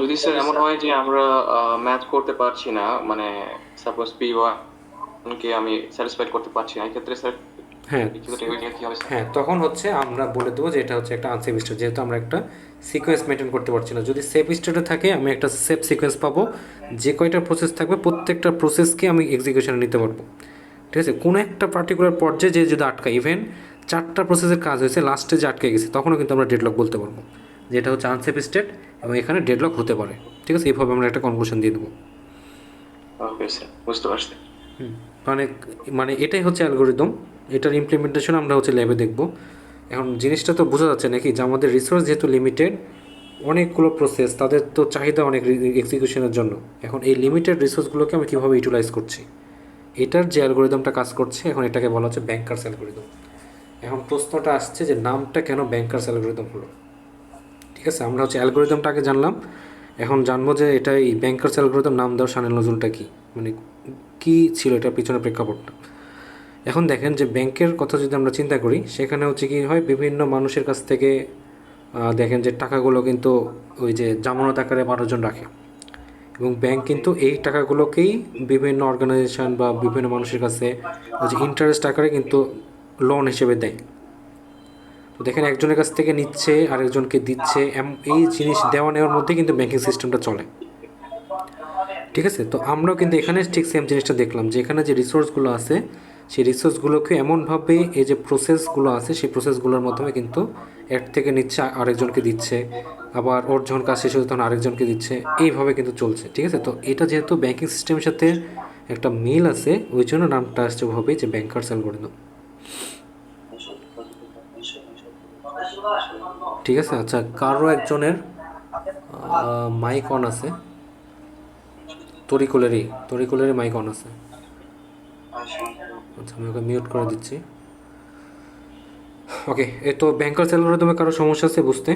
যদি স্যার এমন হয় যে আমরা ম্যাথ করতে পারছি না, মানে সাপোজ P1 কে আমি স্যাটিসফাইড করতে পারছি না, এই ক্ষেত্রে স্যার হ্যাঁ কি হবে স্যার? হ্যাঁ, তখন হচ্ছে আমরা বলে দেবো যে এটা হচ্ছে একটা আনসেফ স্টেট, যেহেতু আমরা একটা সিকোয়েন্স মেনটেন করতে পারছি না। যদি সেফ স্টেটে থাকে আমি একটা সেফ সিকোয়েন্স পাবো, যে কয়টা প্রসেস থাকবে প্রত্যেকটা প্রসেসকে আমি এক্সিকিউশনে নিতে পারবো। ঠিক আছে, কোনো একটা পার্টিকুলার পর্যায়ে যে যদি আটকায়, ইভেন 4টা প্রসেসের কাজ হয়েছে, লাস্টে যে আটকে গেছে তখনও কিন্তু আমরা ডেডলক বলতে পারবো, যেটা হচ্ছে আনসেফ স্টেট এবং এখানে ডেডলক হতে পারে। ঠিক আছে, এইভাবে আমরা একটা কনক্লুশন দিয়ে দেবো। ওকে স্যার, বুঝতে পারছি। মানে মানে এটাই হচ্ছে অ্যালগোরিদম, এটার ইমপ্লিমেন্টেশন আমরা হচ্ছে ল্যাবে দেখব। এখন জিনিসটা তো বোঝা যাচ্ছে নাকি যে আমাদের রিসোর্স যেহেতু লিমিটেড, অনেকগুলো প্রসেস, তাদের তো চাহিদা অনেক এক্সিকিউশনের জন্য। এখন এই লিমিটেড রিসোর্সগুলোকে আমি কীভাবে ইউটিলাইজ করছি, এটার যে অ্যালগোরিদমটা কাজ করছে, এখন এটাকে বলা হচ্ছে ব্যাংকার্স অ্যালগোরিদম। এখন প্রশ্নটা আসছে যে নামটা কেন ব্যাংকার্স অ্যালগোরিদম হলো? ঠিক আছে, আমরা হচ্ছে অ্যালগোরিদমটা আগে জানলাম, এখন জানবো যে এটা এই ব্যাংকার্স অ্যালগোরিদম নাম দেওয়ার শানের নজরুলটা কী, মানে কী ছিল এটার পিছনে প্রেক্ষাপটটা। এখন দেখেন যে ব্যাংকের কথা যদি আমরা চিন্তা করি, সেখানে হচ্ছে কী হয়, বিভিন্ন মানুষের কাছ থেকে দেখেন যে টাকাগুলো কিন্তু ওই যে জামানত আকারে মানুষজন রাখে, এবং ব্যাংক কিন্তু এই টাকাগুলোকেই বিভিন্ন অর্গানাইজেশন বা বিভিন্ন মানুষের কাছে ওই যে ইন্টারেস্ট আকারে কিন্তু লোন হিসেবে দেয়। তো দেখেন একজনের কাছ থেকে নিচ্ছে আরেকজনকে দিচ্ছে, এই জিনিস দেওয়া নেওয়ার মধ্যে কিন্তু ব্যাংকিং সিস্টেমটা চলে। ঠিক আছে, তো আমরাও কিন্তু এখানে ঠিক সেম জিনিসটা দেখলাম যে এখানে যে রিসোর্সগুলো আছে সেই রিসোর্সগুলোকে এমনভাবে এই যে প্রসেসগুলো আছে সেই প্রসেসগুলোর মাধ্যমে কিন্তু এক থেকে নিচ্ছে আরেকজনকে দিচ্ছে, আবার ওর যখন কাজ শেষ হচ্ছে তখন আরেকজনকে দিচ্ছে, এইভাবে কিন্তু চলছে। ঠিক আছে, তো এটা যেহেতু ব্যাংকিং সিস্টেমের সাথে একটা মিল আছে ওই জন্য নামটা আসছে হবে যে ব্যাংকার্স অ্যালগরিদম। ঠিক আছে, আচ্ছা কারো একজনের মাইক অন আছে, তরিকুলেরই মাইক অন আছে। আচ্ছা আমি ওকে মিউট করে দিচ্ছি। ওকে, এই তো ব্যাংকার্স অ্যালগরিদমে কারো সমস্যা আছে বুঝতে?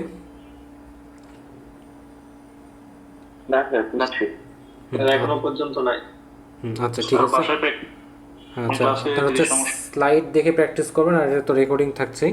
না স্যার বুঝছি। এখনো পর্যন্ত নাই। আচ্ছা ঠিক আছে। বাসায় আচ্ছা আপনারা হচ্ছে স্লাইড দেখে প্র্যাকটিস করবেন, আর এটা তো রেকর্ডিং থাকছেই।